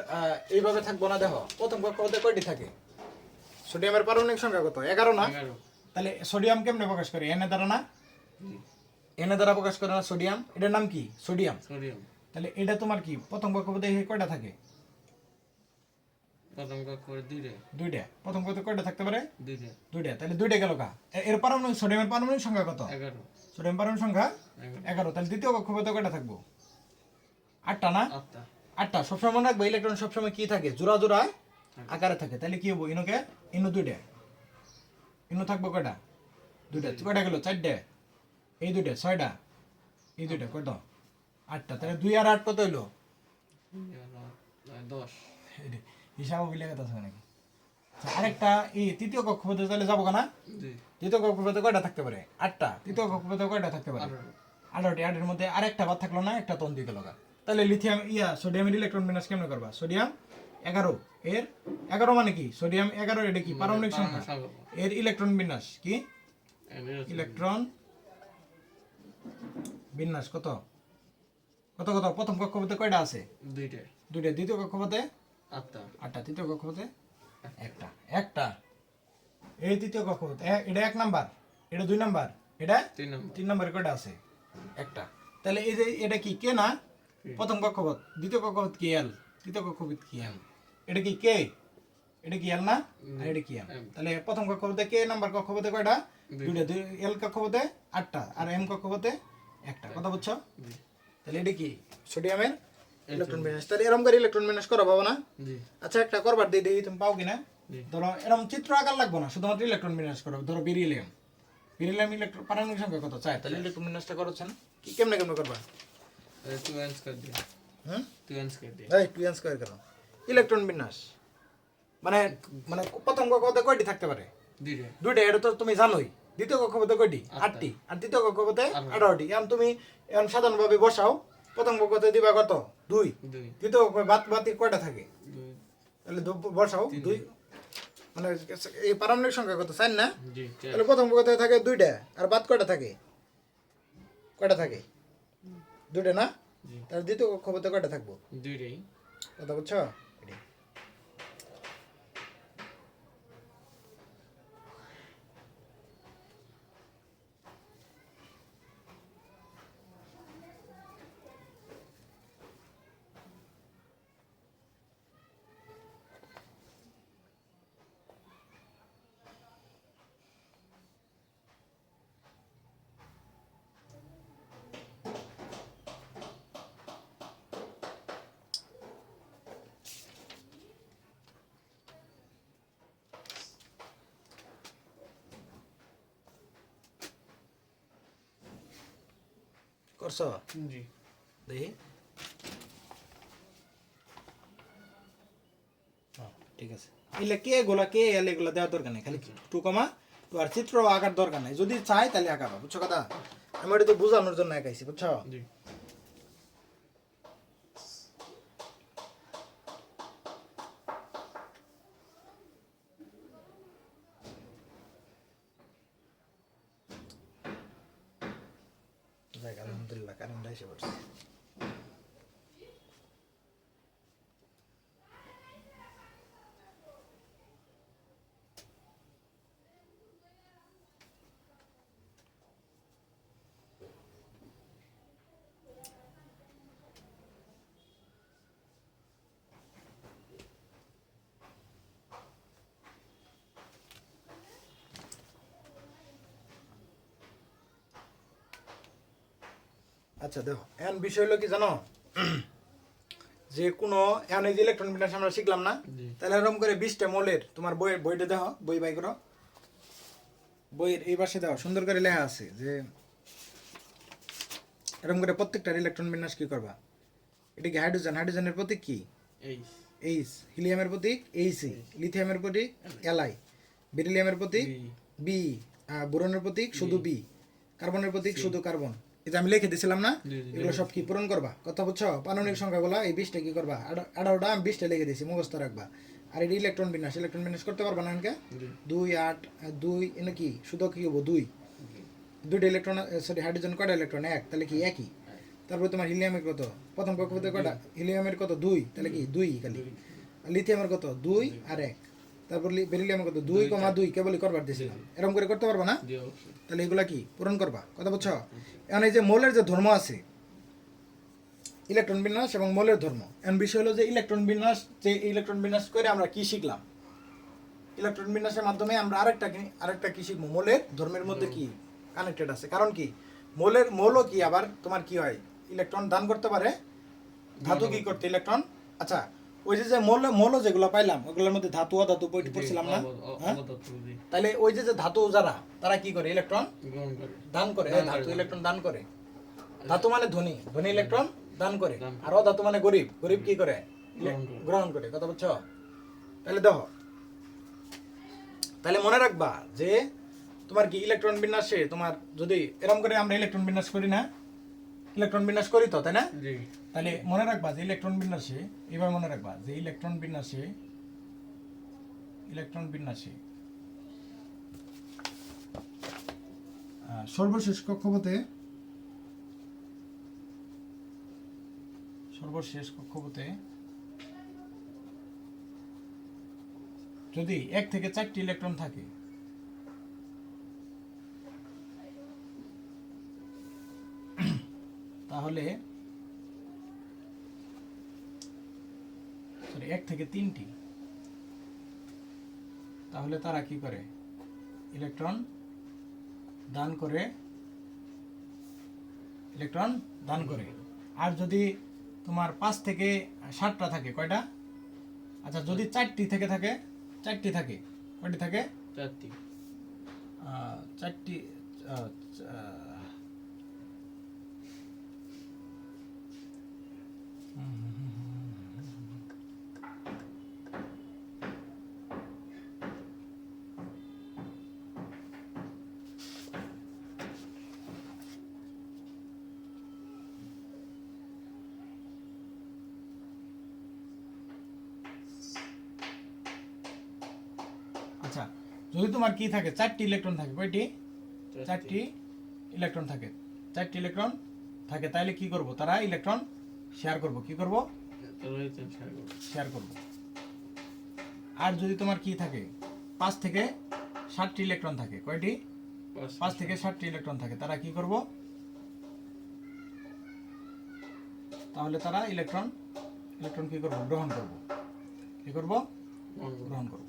Speaker 1: এইভাবে থাকবো না। দেখো, প্রথম কক্ষপথে কয়টি থাকে? সোডিয়ামের পারমাণবিক সংখ্যা কত? 11 না? তাহলে সোডিয়াম কেমনে প্রকাশ করে? এন দ্বারা না? এন দ্বারা প্রকাশ করে না সোডিয়াম? এটার নাম কি? সোডিয়াম। তাহলে এটা তোমার কি প্রথম কক্ষপথে কয়টা থাকে?
Speaker 2: প্রথম কক্ষপথে
Speaker 1: 2টা। প্রথম কক্ষপথে কয়টা থাকতে পারে? 2টা। তাহলে 2টা গেল কা? এর পারমাণবিক সোডিয়ামের পারমাণবিক সংখ্যা কত? 11। সোডিয়াম পারমাণবিক সংখ্যা 11। তাহলে দ্বিতীয় কক্ষপথে কয়টা থাকবো? 8টা না? 8টা। সবসময় মনে রাখবে, ইলেকট্রন সবসময় কি থাকে? জোড়া জোড়া আকারে থাকে। তাহলে কি হবো? ইনু 2টা। ইনু থাকবো কয়টা? 2টা। কয়টা গেল? 4টা। এই 2টা 6টা। এই 2টা কত? 8টা। তাহলে 2 আর 8 কত হইলো?
Speaker 2: 10।
Speaker 1: হিসাব বলে কথা আছে নাকি? আরেকটা এই তৃতীয় কক্ষপথে তাহলে যাবো না? তৃতীয় কক্ষপথে কয়টা থাকতে পারে? 8টা। তৃতীয় কক্ষপথে কয়টা থাকতে পারে? 18টি। 8 এর মধ্যে আরেকটা বাদ থাকলো না? একটা তন দিকে লগা। তাহলে লিথিয়াম সোডিয়ামের ইলেকট্রন বিন্যাস কেমনে করবা? সোডিয়াম 11 এর 11 মানে কি? সোডিয়াম 11 এটা কি? পারমাণবিক সংখ্যা। এর ইলেকট্রন বিন্যাস কি? ইলেকট্রন বিন্যাস কত? কত কত? প্রথম কক্ষপথে কয়টা আছে? 2টা। দ্বিতীয় কক্ষপথে 8টা। তৃতীয় কক্ষপথে একটা। এই তৃতীয় কক্ষপথে এটা 1 নাম্বার, এটা 2 নাম্বার, এটা 3 নাম্বার। কয়টা আছে? একটা। তাহলে এই যে এটা কি? কে না? প্রথম কক্ষপথ। দ্বিতীয় কক্ষপথ কি? এল। তৃতীয় কক্ষপথ কি? এম। এটা কি কে? এটা কি এল না? আর এটা কি এম। তাহলে প্রথম কক্ষপথে কে নাম্বার কক্ষপথে কয়টা? 2টা। এল কক্ষপথে 8টা আর এম কক্ষপথে একটা। কথা বুঝছো? তাহলে এটা কি? সোডিয়ামের ইলেকট্রন বিন্যাস। তাহলে এরকম করে ইলেকট্রন বিন্যাস করা পাবো না? আচ্ছা, একটা করবার দিয়ে দেখি তুমি পাও কিনা। ধরো এরকম চিত্র আকার লাগবো না, শুধুমাত্র ইলেকট্রন বিন্যাস করো। ধরো বেরিলিয়াম ইলেকট্রন পারমাণবিক সংখ্যা কত? 4। তাহলে ইলেকট্রন বিন্যাসটা করছেন কি? কেমনে করবা?
Speaker 2: 2n স্কয়ার দিয়ে।
Speaker 1: হুম?
Speaker 2: 2n স্কয়ার দিয়ে।
Speaker 1: এই 2n স্কয়ার কেন? ইলেকট্রন বিন্যাস মানে প্রথম কক্ষপথে কয়টি থাকতে পারে?
Speaker 2: 2টা।
Speaker 1: 2টা। এটা তো তুমি জানোই। দ্বিতীয় কক্ষপথে কয়টি? 8টি। আর তৃতীয় কক্ষপথে
Speaker 2: 18টি।
Speaker 1: 18টি। এখন তুমি এখন সাধারণভাবে বসাও, প্রথম কক্ষপথে দিবা কত? 2।
Speaker 2: 2
Speaker 1: দ্বিতীয় কক্ষপথে বাকি কয়টা থাকে?
Speaker 2: 2
Speaker 1: তাহলে বসাও 2, মানে এই পারমাণবিক সংখ্যা কত? 4 না?
Speaker 2: জি
Speaker 1: তাহলে প্রথম কক্ষপথে থাকে 2টা, আর বাদ কয়টা থাকে? কয়টা থাকে? 2টা না?
Speaker 2: জি
Speaker 1: তাহলে দ্বিতীয় কক্ষপথে কয়টা থাকবো?
Speaker 2: 2টাই।
Speaker 1: কথা বুঝছো? করছো?
Speaker 2: জি
Speaker 1: দেখি। ঠিক আছে। এলে কে গোলা কে এলে এগুলা দেওয়ার দরকার নেই, খালি 2, 2 আর চিত্র আঁকার দরকার নেই, যদি চাই তাহলে আঁকাবা, বুঝছো কথা? আমি ওটা তো বোঝানোর জন্য আঁকাইছি, বুঝছো?
Speaker 2: জি
Speaker 1: যাক আলহামদুলিল্লাহ, কারেন্ট এসে পড়ছে। আচ্ছা দেখো, এখন বিষয় হলো কি জানো, যে কোনো এখন এই যে ইলেকট্রন বিন্যাস আমরা শিখলাম না,
Speaker 2: জি
Speaker 1: তাহলে এরকম করে 20টা মৌলের, তোমার বইটা দেখো, বই বাই করো, বইয়ের এই পাশে দেখো সুন্দর করে লেখা আছে যে এরকম করে প্রত্যেকটার ইলেকট্রন বিন্যাস কি করবা। এটা কি হাইড্রোজেন, হাইড্রোজেনের প্রতীক কি?
Speaker 2: এই
Speaker 1: এইচ। হিলিয়ামের প্রতীক এইচি। লিথিয়ামের প্রতীক এলআই। বেরিলিয়ামের প্রতীক
Speaker 2: বি
Speaker 1: বি। বোরনের প্রতীক শুধু বি। কার্বনের প্রতীক শুধু কার্বন। এটা আমি লিখে দিছিলাম না?
Speaker 2: জি, জি,
Speaker 1: এগুলো সব কি পূরণ করবা, কথা বুঝছো? পারমাণবিক সংখ্যাগুলো এই 20টা কি করবা, 18টা আমি 20টা লিখে দিয়েছি, মুখস্থ রাখবা। আর এই ইলেকট্রন বিন্যাস, ইলেকট্রন বিন্যাস করতে পারবা না এনকে?
Speaker 2: জি
Speaker 1: 2, 8, 2 এনে কি শুধু কি হবো? 2। 2টা ইলেকট্রন, সরি হাইড্রোজেন কয়টা ইলেকট্রন? 1, তাহলে কি একই। তারপরে তোমার হিলিয়ামের কত? প্রথম কক্ষপথে কয়টা? হিলিয়ামের কত? 2, তাহলে কি 2 খালি। আর লিথিয়ামের কত? 2 আর 1। তারপর বেরিলিয়ামের কত? 2, 2 কেবলই করবার দিয়েছিলাম। এরকম করে করতে পারবা না?
Speaker 2: জি অবশ্যই।
Speaker 1: তাহলে এগুলা কি পূরণ করবা, কথা বুঝছো? এখন এই যে মৌলের যে ধর্ম আছে, ইলেকট্রন বিন্যাস এবং মৌলের ধর্ম, এখন বিষয় হলো যে ইলেকট্রন বিন্যাস, যে ইলেকট্রন বিন্যাস করে আমরা কি শিখলাম, ইলেকট্রন বিন্যাসের মাধ্যমে আমরা আরেকটা কি শিখবো, মৌলের ধর্মের মধ্যে কি কানেক্টেড আছে। কারণ কি মৌলও কি আবার তোমার কি হয়, ইলেকট্রন দান করতে পারে, ধাতু কি করতে ইলেকট্রন। আচ্ছা, ওই যে মৌল যেগুলো পাইলাম ওগুলোর মধ্যে ধাতু অধাতু পড়ছিলাম না? হ্যাঁ? তাহলে ওই যে ধাতু যারা, তারা কি করে ইলেকট্রন
Speaker 2: গ্রহণ করে
Speaker 1: দান করে। ধাতু ইলেকট্রন দান করে। ধাতু মানে ধনী, ধনী ইলেকট্রন দান করে।
Speaker 2: দান করে।
Speaker 1: আর অধাতু মানে গরিব, গরিব কি করে?
Speaker 2: গ্রহণ করে।
Speaker 1: গ্রহণ করে, কথা বুঝছো? তাহলে দেখো, তাহলে মনে রাখবা যে তোমার কি ইলেকট্রন বিন্যাসে তোমার যদি এরকম করে আমরা ইলেকট্রন বিন্যাস করি না, ইলেকট্রন বিন্যাস করি তো, তাই না?
Speaker 2: জি
Speaker 1: তাহলে মনে রাখবা যে ইলেকট্রন বিন্যাসে, এবার মনে রাখবা যে ইলেকট্রন বিন্যাসে সর্বশেষ কক্ষপথে যদি 1 থেকে 4টি ইলেকট্রন থাকে, তাহলে 1 থেকে 3টি, তাহলে তারা কি করে ইলেকট্রন দান করে, আর যদি তোমার 5 থেকে 7টা থাকে, কয়টা? আচ্ছা, যদি 4টি থাকে, কয়টি থাকে?
Speaker 2: 4টি
Speaker 1: 4টি। আচ্ছা, যদি তোমার কি থাকে 4টি ইলেকট্রন থাকে, কয়টি? 4টি ইলেকট্রন থাকে। 4টি ইলেকট্রন থাকে, তাহলে কি করব? তারা ইলেকট্রন শেয়ার করব। কি করব? শেয়ার করব। আর যদি তোমার কি থাকে 5 থেকে 7টি ইলেকট্রন থাকে, কয়টি? 5 থেকে 7টি ইলেকট্রন থাকে, তারা কি করব? তাহলে তারা ইলেকট্রন কি করব? গ্রহণ করব। কি করব? গ্রহণ করব,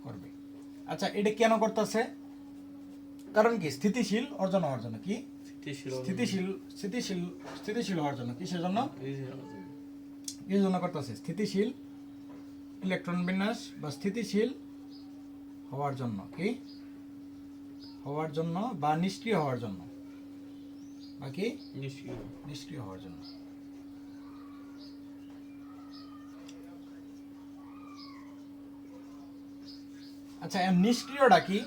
Speaker 1: করবে। আচ্ছা, এটা কেন করতেছে? কারণ কি? স্থিতিশীল অর্জন হওয়ার জন্য। কি? স্থিতিশীল হওয়ার জন্য। কিসের জন্য? এই জন্য করতেছে, স্থিতিশীল ইলেকট্রন বিন্যাস বা স্থিতিশীল হওয়ার জন্য। কি হওয়ার জন্য? বা নিষ্ক্রিয় হওয়ার জন্য। বা কি? নিষ্ক্রিয় হওয়ার জন্য। আচ্ছা, নিষ্ক্রিয়টা কি?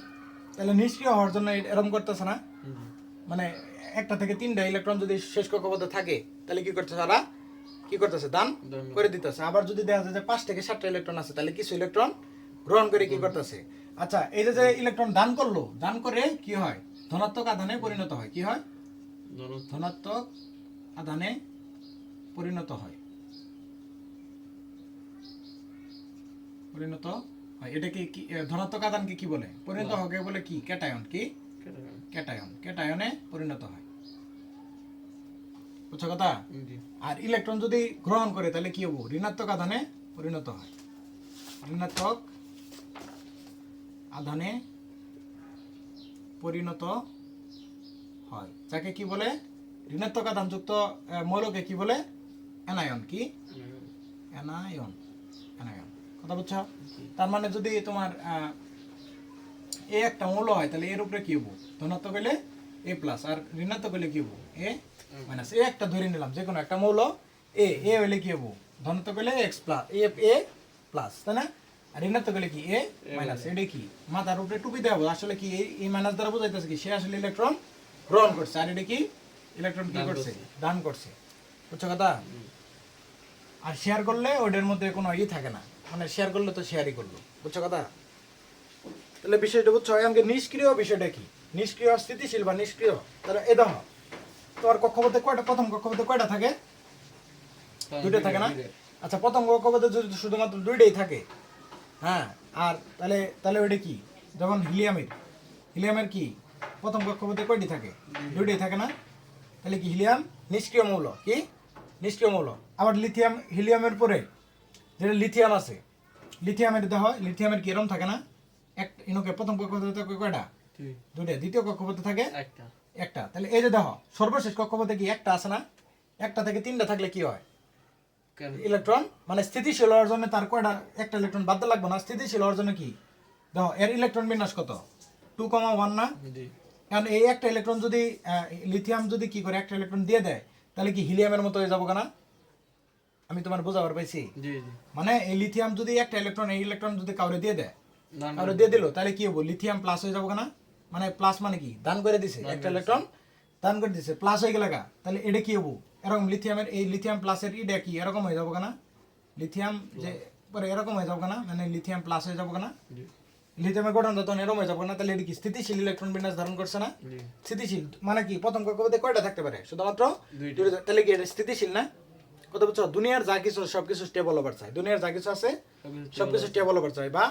Speaker 1: তাহলে নিষ্ক্রিয় হওয়ার জন্য এরকম করতেছে না, মানে 1টা থেকে 3টা ইলেকট্রন যদি শেষ কক্ষপথে থাকে, তাহলে কি করতেছে? তারা কি করতেছে? দান করে দিতেছে। আবার যদি দেখা যায় যে 5 থেকে 7টা ইলেকট্রন আছে, তাহলে কিছু ইলেকট্রন গ্রহণ করে কি করতেছে? আচ্ছা, এই যে ইলেকট্রন দান করলো, দান করে কি হয়? ধনাত্মক আধানে পরিণত হয়। কি হয়? ধনাত্মক আধানে পরিণত হয়। পরিণত হয়। এটাকে কি ধনাত্মক আধানকে কি বলে? পরিণত হবে বলে কি? ক্যাটায়ন। কি? ক্যাটায়নে পরিণত হয়। বুঝছো কথা? আর ইলেকট্রন যদি গ্রহণ করে, তাহলে কি হবো? ঋণাত্মক আধানে পরিণত হয়। ঋণাত্মক আধানে পরিণত হয়, যাকে কি বলে? ঋণাত্মক আধান যুক্ত মৌলকে কি বলে? অ্যানায়ন। কি? অ্যানায়ন। কথা বুঝছো? তার মানে যদি তোমার এ একটা মৌল হয়, তাহলে এর উপরে কি হবো? ধনাত্মক হলে এ প্লাস, আর ঋণাত্মক হলে কি হবো? এ মাইনাস। এ একটা ধরে নিলাম, যে কোনো একটা মৌল এ হলে কি হবো? ধনাত্মক হলে এক্স প্লাস, এ প্লাস, তাই না? আর ঋণাত্মক হলে কি? এ মাইনাস। এটা কি? মাথার উপরে টুপি দেওয়া, আসলে কি এই মাইনাস দ্বারা বোঝাইতেছে কি? সে আসলে ইলেকট্রন গ্রহণ করছে, আর এটা কি? ইলেকট্রন কি করছে? দান করছে। বুঝছো কথা? আর শেয়ার করলে ওটার মধ্যে কোনো থাকে না, মানে শেয়ার করলে তো শেয়ারই করলো। বুঝছো কথা? তাহলে বিষয়টা বুঝছো? আমাকে নিষ্ক্রিয় বিষয়টা কি? নিষ্ক্রিয়, স্থিতিশীল বা নিষ্ক্রিয়। তাহলে এ দেখো, তোমার কক্ষপথে কয়টা? প্রথম কক্ষপথে কয়টা থাকে? 2টা থাকে না? আচ্ছা, প্রথম কক্ষপথে যদি শুধুমাত্র 2টাই থাকে, হ্যাঁ, আর তাহলে ওইটা কি? যেমন হিলিয়ামের কি প্রথম কক্ষপথে কয়টি থাকে? 2টাই থাকে না? তাহলে কি হিলিয়াম নিষ্ক্রিয় মৌল। কি? নিষ্ক্রিয় মৌল। আবার হিলিয়ামের পরে যেটা লিথিয়াম আছে, লিথিয়ামের দেখো, লিথিয়ামের কি এরকম থাকে না? ইনোকে প্রথম কক্ষপথে থাকে কয়টা? 2টা। দ্বিতীয় কক্ষপথে থাকে একটা। তাহলে এই যে দেখো, সর্বশেষ কক্ষপথে কি একটা আছে না? 1টা থেকে 3টা থাকলে কি হয়? ইলেকট্রন, মানে স্থিতিশীল হওয়ার জন্য তার কয়টা? একটা ইলেকট্রন বাদ লাগবে না? স্থিতিশীল হওয়ার জন্য কি দেখো, এর ইলেকট্রন বিন্যাস কত? 2,1 না? কারণ এই একটা ইলেকট্রন যদি লিথিয়াম যদি কি করে একটা ইলেকট্রন দিয়ে দেয়, তাহলে কি হিলিয়ামের মতো হয়ে যাবো না? আমি তোমার বোঝাবার পাইছি? মানে এই লিথিয়াম যদি একটা ইলেকট্রন, এই ইলেকট্রন যদি কাউরে দিয়ে দেয়, কাউরে দিয়ে দিল, তাহলে কি হবো? লিথিয়াম প্লাস হয়ে যাবো না? মানে প্লাস মানে কি? দান করে দিছে, একটা ইলেকট্রন দান করে দিছে, প্লাস হয়ে গেল। তাহলে এটা কি হবো? এরকম লিথিয়ামের, এই লিথিয়াম প্লাসের ইটা কি এরকম হয়ে যাবো না? লিথিয়াম যে পরে এরকম হয়ে যাবো না? মানে লিথিয়াম প্লাস হয়ে যাবো না? লিথিয়ামের গঠন তখন এরকম হয়ে যাবো না? তাহলে এটা কি স্থিতিশীল ইলেকট্রন বিন্যাস ধারণ করছে না? স্থিতিশীল মানে কি? প্রথম কক্ষপথে কয়টা থাকতে পারে? শুধুমাত্র 2টা। তাহলে কি এটা স্থিতিশীল না? কথা বুঝছো? দুনিয়ার যা কিছু সবকিছু স্টেবল হবার চাই, দুনিয়ার যা কিছু আছে সবকিছু স্টেবল হবার চাই বা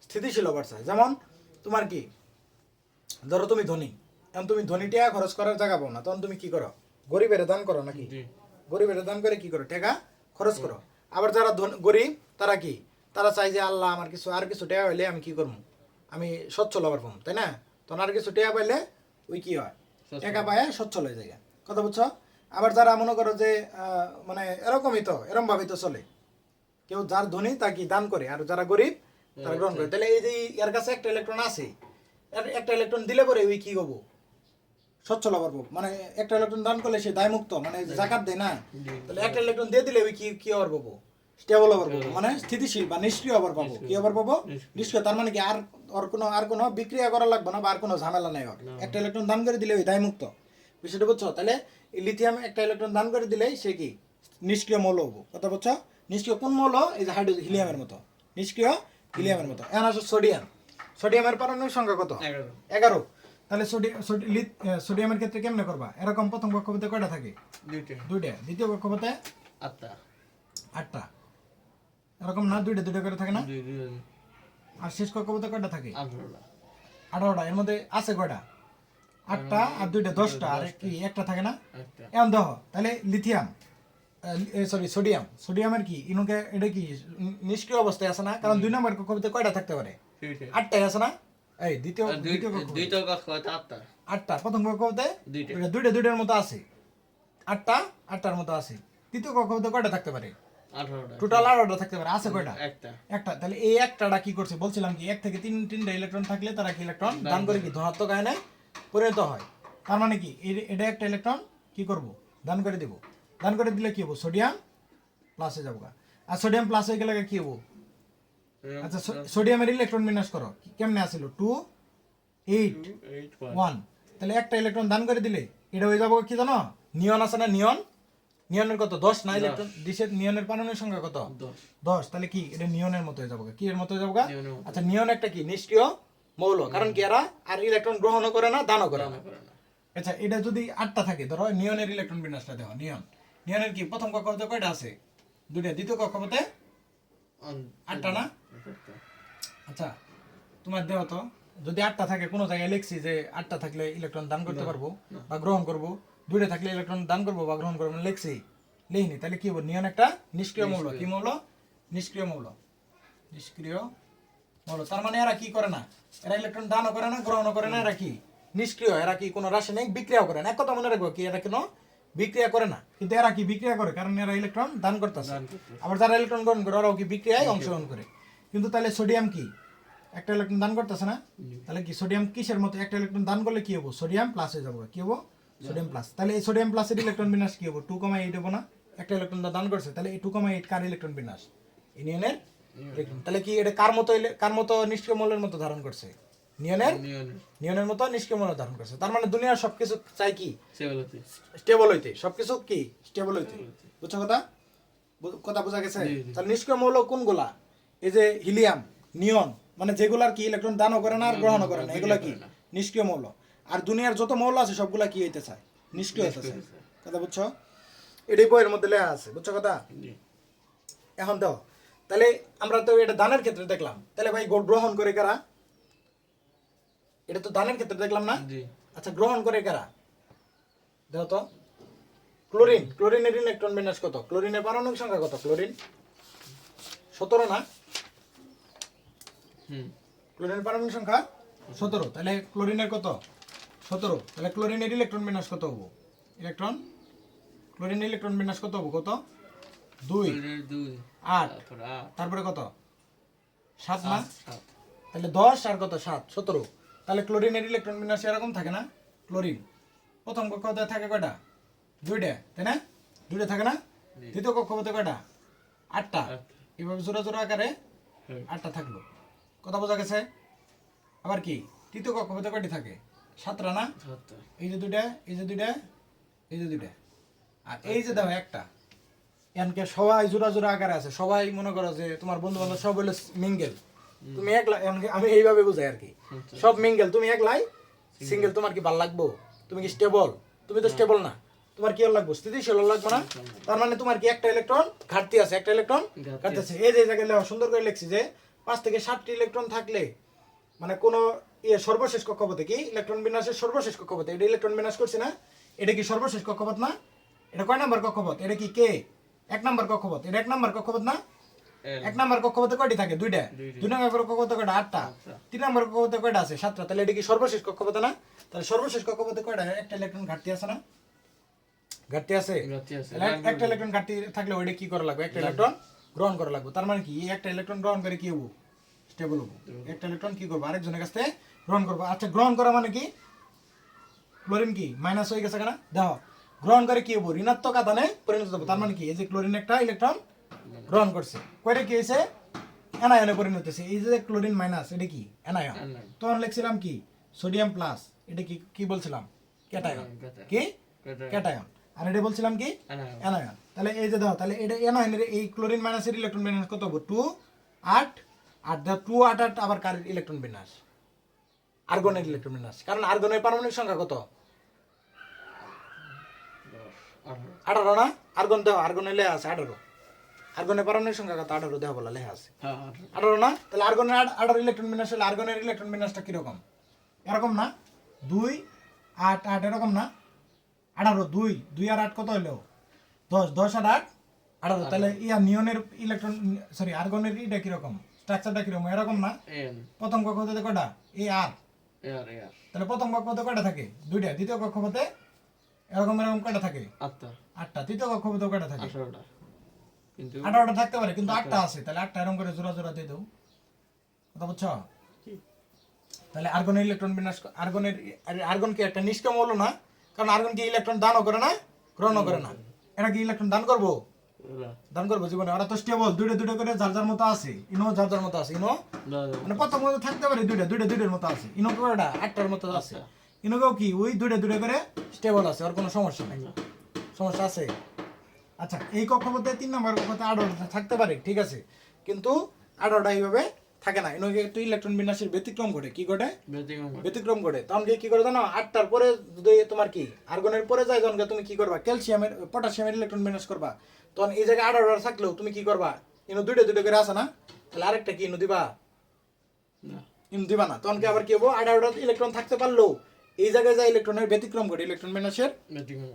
Speaker 1: স্থিতিশীল হবার চাই। যেমন তোমার কি, ধরো তুমি ধনী, এখন তুমি ধনী টাকা খরচ করার জায়গা পাও না, তখন তুমি কি করো? গরিবের দান করো নাকি? গরিবের দান করে কি করো? টাকা খরচ করো। আবার যারা গরিব, তারা কি? তারা চাই যে আল্লাহ আমার কিছু আর কিছু টাকা পাইলে আমি কি করবো? আমি সচ্ছল হবার পাবো, তাই না? তখন আর কিছু টাকা পাইলে ওই কি হয়? টাকা পায় সচ্ছল হয়ে যায়। কথা বুঝছো? আবার যারা মনে করো যে মানে এরকমই তো, এরকম ভাবেই তো চলে। কেউ যার ধনী তা কি দান করে, আর যারা গরিব তারা গ্রহণ করে। তাহলে এই যে এর কাছে একটা ইলেকট্রন আছে, একটা ইলেকট্রন দিলে পরে ওই কি হবো? সচ্ছল হবার পাবো। মানে একটা ইলেকট্রন দান করলে সে দায়মুক্ত, মানে জাকাত দেয় না। তাহলে একটা ইলেকট্রন দিয়ে দিলে ওই কি হবার পাবো? স্টেবল হবার পাবো, মানে স্থিতিশীল বা নিষ্ক্রিয় হবার পাবো। কি হবার পাবো? নিষ্ক্রিয়। তার মানে কি আর কোনো বিক্রিয়া করা লাগবে না, বা আর কোনো ঝামেলা নেই ওর। একটা ইলেকট্রন দান করে দিলে ওই দায়মুক্ত। বিষয়টা বুঝছো? তাহলে লিথিয়াম একটা ইলেকট্রন দান করে দিলেই সে কি? নিষ্ক্রিয় মৌল হবো। কথা বুঝছো? নিষ্ক্রিয় কোন মৌল? এই যে হিলিয়ামের মতো নিষ্ক্রিয় হিলিয়ামের মতো। এখন আসো সোডিয়াম। সোডিয়ামের পারমাণবিক সংখ্যা কত?
Speaker 2: 11
Speaker 1: 11। তাহলে সোডিয়ামের ক্ষেত্রে কেমনে করবা? এরকম প্রথম কক্ষপথে কয়টা থাকে? দুইটা। দ্বিতীয় কক্ষপথে
Speaker 2: 8টা
Speaker 1: 8টা। এরকম না, দুইটা করে থাকে না?
Speaker 2: 2
Speaker 1: আর শেষ কক্ষপথে কয়টা থাকে?
Speaker 2: 18টা
Speaker 1: 18টা। এর মধ্যে আছে কয়টা? 8টা আর দুইটা 10টা। আর কি একটা থাকে না?
Speaker 2: একটা
Speaker 1: এখন দেখো তাহলে লিথিয়াম সোডিয়ামের কি ইনুকে এটা কি নিষ্ক্রিয় অবস্থায় আছে না? কারণ 2 নম্বর কক্ষপথে কয়টা থাকতে পারে? 8টাই আছে না? এই দ্বিতীয় কক্ষপথে
Speaker 2: দুইটা কক্ষপথে 8টা
Speaker 1: 8টা। প্রথম কক্ষপথে দুইটার মতো আছে। 8টার মতো আছে। তৃতীয় কক্ষপথে কয়টা থাকতে পারে?
Speaker 2: 18টা
Speaker 1: টোটাল 18টা থাকতে পারে। আছে কয়টা?
Speaker 2: একটা।
Speaker 1: তাহলে এই একটাটা কি করছে বলছিলাম কি, 1 থেকে 3টা ইলেকট্রন থাকলে তারা কি ইলেকট্রন দান করে কি ধনাত্মক আয়নে পরিণত হয়। তার মানে কি এটা একটা ইলেকট্রন কি করব দান করে দেব। দান করে দিলে কি হবো? সোডিয়াম প্লাসে যাবো। আর সোডিয়াম প্লাস হয়ে গেলে কি হবো? আচ্ছা সোডিয়ামের ইলেকট্রন বিন্যাস করো, কেমনে আসিল? 2 8 1। তাহলে একটা ইলেকট্রন দান করে দিলে এটা হয়ে যাবো কি জানো? নিয়ন আছে না? নিয়নের কত? 10 না? ইলেকট্রন ডিসের নিয়নের পারমাণবিক সংখ্যা কত? 10। তাহলে কি এটা নিয়নের মতো হয়ে যাবো? কি এর মতো হয়ে যাবো? আচ্ছা নিয়ন একটা কি নিষ্ক্রিয় মৌল, কারণ কি এরা আর ইলেকট্রন গ্রহণও করে না, দানও করে না। আচ্ছা এটা যদি 8টা থাকে, ধরো নিয়নের ইলেকট্রন বিন্যাসটা দেখো। নিয়নের কি প্রথম কক্ষপথে কয়টা আছে? 2টা। দ্বিতীয় কক্ষপথে 8টা না? আচ্ছা তোমার দেহ তো যদি 8টা থাকে, কোনো জায়গায় লিখছি যে 8টা থাকলে ইলেকট্রন দান করতে পারবো বা গ্রহণ করবো, 2টা থাকলে ইলেকট্রন দান করবো বা গ্রহণ করবো লিখছি? লিখিনি। তাহলে কি হবো? নিয়ন একটা নিষ্ক্রিয় মৌল। কি মৌল? নিষ্ক্রিয় মৌল। তার মানে এরা কি করে না? এরা ইলেকট্রন দানও করে না, গ্রহণও করে না। এরা কি নিষ্ক্রিয়। এরা কি কোনো রাসায়নিক বিক্রিয়াও করে না। এক কথা মনে রাখবো কি, এরা কোনো বিক্রিয়া করে না। কিন্তু এরা কি বিক্রিয়া করে? কারণ এরা ইলেকট্রন দান করতেছে। আবার যারা ইলেকট্রন গ্রহণ করে ওরাও কি বিক্রিয়ায় অংশগ্রহণ করে। কিন্তু তাহলে সোডিয়াম কি একটা ইলেকট্রন দান করতেছে না? তাহলে কি সোডিয়াম কিসের মতো? একটা ইলেকট্রন দান করলে কি হবো? সোডিয়াম প্লাস হয়ে যাবো। কি হবো? Sodium plus. তাহলে এই সোডিয়াম প্লাসের ইলেকট্রন বিন্যাস কি হবো? 2,8 হবো না? একটা ইলেকট্রন দান করছে, তাহলে এই 2,8 কার ইলেকট্রন বিন্যাস? ইউনিয়নের ইলেকট্রন। তাহলে কি এটা কার মতো নিষ্ক্রিয় মৌলের মতো ধারণ করছে? নিয়নের মতো নিষ্ক্রিয় মৌল ধারণ করছে। তার মানে দুনিয়ার সবকিছু চাই কি? স্টেবল হইতে। সবকিছু কি? স্টেবল হইতে। বুঝছো কথা বোঝা গেছে? তাহলে নিষ্ক্রিয় মৌল কোনগুলা? এই যে হিলিয়াম, নিয়ন, মানে যেগুলার কি ইলেকট্রন দানও করে না আর গ্রহণও করে না, এগুলা কি নিষ্ক্রিয় মৌল। আর দুনিয়ার যত মৌল আছে সবগুলা কি হইতে চায়? নিষ্ক্রিয় হইতে চায়। কথা বুঝছো? এটাই বইয়ের মধ্যে লেখা আছে। বুঝছো কথা? এখন তো তাহলে আমরা তো এটা দানের ক্ষেত্রে দেখলাম। তাহলে ভাই গ্রহণ করে কারা? এটা তো দানের ক্ষেত্রে দেখলাম না? আচ্ছা গ্রহণ করে কারা? দেখো তো। ক্লোরিনের ইলেকট্রন বিন্যাস কত? ক্লোরিনের পারমাণবিক সংখ্যা কত? ক্লোরিন 17 না? ক্লোরিনের পারমাণবিক সংখ্যা 17। তাহলে ক্লোরিনের কত? 17। তাহলে ক্লোরিনের ইলেকট্রন বিন্যাস কত হবো? ক্লোরিনের ইলেকট্রন বিন্যাস কত হবো? কত? 2 8। তারপরে কত? 7 না? তাহলে 10 আর কত? 7 17। তাহলে ক্লোরিনের ইলেকট্রন বিন্যাস এরকম থাকে না? ক্লোরিন প্রথম কক্ষপথে থাকে কয়টা? 2টা, তাই না? 2টা থাকে না? দ্বিতীয় কক্ষপথে কয়টা? 8টা। এভাবে জোড়া জোড়া আকারে 8টা থাকলো। কথা বোঝা গেছে? আবার কি তৃতীয় কক্ষপথে কয়টি থাকে? 7টা না? এই যে 2টা, এই যে 2টা, এই যে 2টা, আর এই যে দেখো একটা। এনকে সবাই জোড়া জোড়া আকারে আছে। সবাই মনে করো যে তোমার বন্ধু বান্ধব সব হলো মিঙ্গেল, তুমি একলা। আমি এইভাবে বুঝাই আর কি, সব মিঙ্গেল, তুমি একলাই সিঙ্গেল। তোমার কি ভালো লাগবো? তুমি কি স্টেবল? তুমি তো স্টেবল না। তোমার কি লাগবো? স্থিতিশীল লাগবে না? তার মানে তোমার কি একটা ইলেকট্রন ঘাটতি আছে, একটা ইলেকট্রন ঘাটতি আছে। এই যে জায়গায় সুন্দর করে লিখছি যে 5 থেকে 7টি ইলেকট্রন থাকলে, মানে কোনো সর্বশেষ কক্ষপথে কি ইলেকট্রন বিন্যাসের সর্বশেষ কক্ষপথে এটা ইলেকট্রন বিন্যাস করছে না? এটা কি সর্বশেষ কক্ষপথ না? এটা কয় নাম্বার কক্ষপথ? এটা কি কে? 1 নাম্বার কক্ষপথ। এটা 1 নাম্বার কক্ষপথ না? 1 নাম্বার কক্ষপথে কয়টি থাকে? 2টা। 2 নাম্বার কক্ষপথে কয়টা? 8টা। 3 নাম্বার কক্ষপথে কয়টা আছে? 7টা। তাহলে এটা কি সর্বশেষ কক্ষপথে না? তাহলে সর্বশেষ কক্ষপথে কয়টা? একটা ইলেকট্রন ঘাটতি আছে না? ঘাটতি আছে। একটা ইলেকট্রন ঘাটতি থাকলে ওইটা কি করা লাগবে? একটা ইলেকট্রন গ্রহণ করা লাগবে। তার মানে কি একটা ইলেকট্রন গ্রহণ করে কি হবো? স্টেবল হবো। একটা ইলেকট্রন কি করবো? আরেকজনের কাছ থেকে গ্রহণ করবো। আচ্ছা গ্রহণ করা মানে কি? ক্লোরিন কি মাইনাস হয়ে গেছে কেনা? দেখো গ্রহণ করে কি হবো? ঋণাত্মক আধানে পরিণত হবো। তার মানে কি এই যে ক্লোরিন একটা ইলেকট্রন গ্রহণ করছে, কয়টা কি হয়েছে? অ্যানায়নে পরিণত হয়েছে। এই যে ক্লোরিন মাইনাস, এটা কি? অ্যানায়ন। তখন লিখছিলাম কি? সোডিয়াম প্লাস, এটা কি কি বলছিলাম? ক্যাটায়ন। কি? ক্যাটায়ন। আর এটা বলছিলাম কি? অ্যানায়ন। তাহলে এই যে দাও, তাহলে এটা অ্যানায়নের এই ক্লোরিন মাইনাসের ইলেকট্রন বিন্যাস কত হবো? 2 8 আর দেও 2 8 8 আবার কার ইলেকট্রন বিন্যাস? আর্গনের ইলেকট্রন বিন্যাস। কারণ আর্গনের পারমাণবিক সংখ্যা কত? 18 না? আর্গন দেও, আর্গনে লেখা আছে 18। আর্গনের পারমাণবিক সংখ্যা কত? 18 দেও বলা লেখা আছে।
Speaker 2: হ্যাঁ
Speaker 1: 18 না? তাহলে আর্গনের 18 ইলেকট্রন বিন্যাস হলে আর্গনের ইলেকট্রন বিন্যাসটা কিরকম? এরকম না? 2 8 8 এরকম না? 18 2 2 আর 8 কত হলো? 10 10 আর 8 18। তাহলে ইয়া নিয়নের ইলেকট্রন সরি আর্গনের এটা কিরকম? স্ট্রাকচারটা কিরকম? এরকম না?
Speaker 2: এন
Speaker 1: প্রথম কক্ষপথে কয়টা? এ আর।
Speaker 2: এয়ার এয়ার
Speaker 1: তাহলে প্রথম কক্ষপথে কয়টা থাকে? দুইটা। দ্বিতীয় কক্ষপথে এরকম এরকম কয়টা থাকে?
Speaker 2: আটটা
Speaker 1: 8টা। তৃতীয় কক্ষপথে কয়টা থাকে?
Speaker 2: 18টা কিন্তু
Speaker 1: 18টা থাকতে পারে, কিন্তু 8টা আছে। তাহলে 8টা এরকম করে জোড়া জোড়া দিয়ে দাও। কথা বুঝছো?
Speaker 2: কি
Speaker 1: তাহলে আর্গনের ইলেকট্রন বিন্যাস আর্গন কি একটা নিষ্ক্রিয় মৌল না? কারণ আর্গন কি ইলেকট্রন দানও করে না, গ্রহণও করে না। এরা কি ইলেকট্রন দান করবো?
Speaker 2: ওরা
Speaker 1: দান করবো জীবনে। ওরা তো স্টেবল, দুইটা দুইটা করে যার যার মতো আছে। ইনো যার যার মতো আছে। ইনো
Speaker 2: দাদা
Speaker 1: মানে প্রথম মতো থাকতে পারে দুইটা দুইটা দুইটার মতো আছে। ইনো কয়টা? 8টার মতো আছে। ইনোকেও কি ওই দুইটা দুইটা করে স্টেবল আছে, ওর কোনো সমস্যা নেই। সমস্যা আছে? আচ্ছা, এই কক্ষপথে 3 নম্বর কক্ষপথে 18টা থাকতে পারে, ঠিক আছে, কিন্তু 18টা এইভাবে থাকে না। ইনোকে একটু ইলেকট্রন বিন্যাসের ব্যতিক্রম ঘটে। কি ঘটে?
Speaker 2: ব্যতিক্রম
Speaker 1: ব্যতিক্রম ঘটে। তখন কি করে জানো? 8টার পরে যদি তোমার কি আর্গনের পরে যায়, তখন তুমি কি করবা? ক্যালসিয়ামের পটাশিয়ামের ইলেকট্রন বিন্যাস করবা। তখন এই জায়গায় 18টা থাকলেও তুমি কি করবা? ইনো দুইটা দুইটা করে আসে না? তাহলে আরেকটা কি ইনো দিবা?
Speaker 2: না
Speaker 1: ইনো দিবা না। তখন কি আবার কি হবো? 18টা ইলেকট্রন থাকতে পারলেও এই জায়গায় যায় ইলেকট্রনের ব্যতিক্রম ঘটে, ইলেকট্রন বিন্যাসের
Speaker 2: ব্যতিক্রম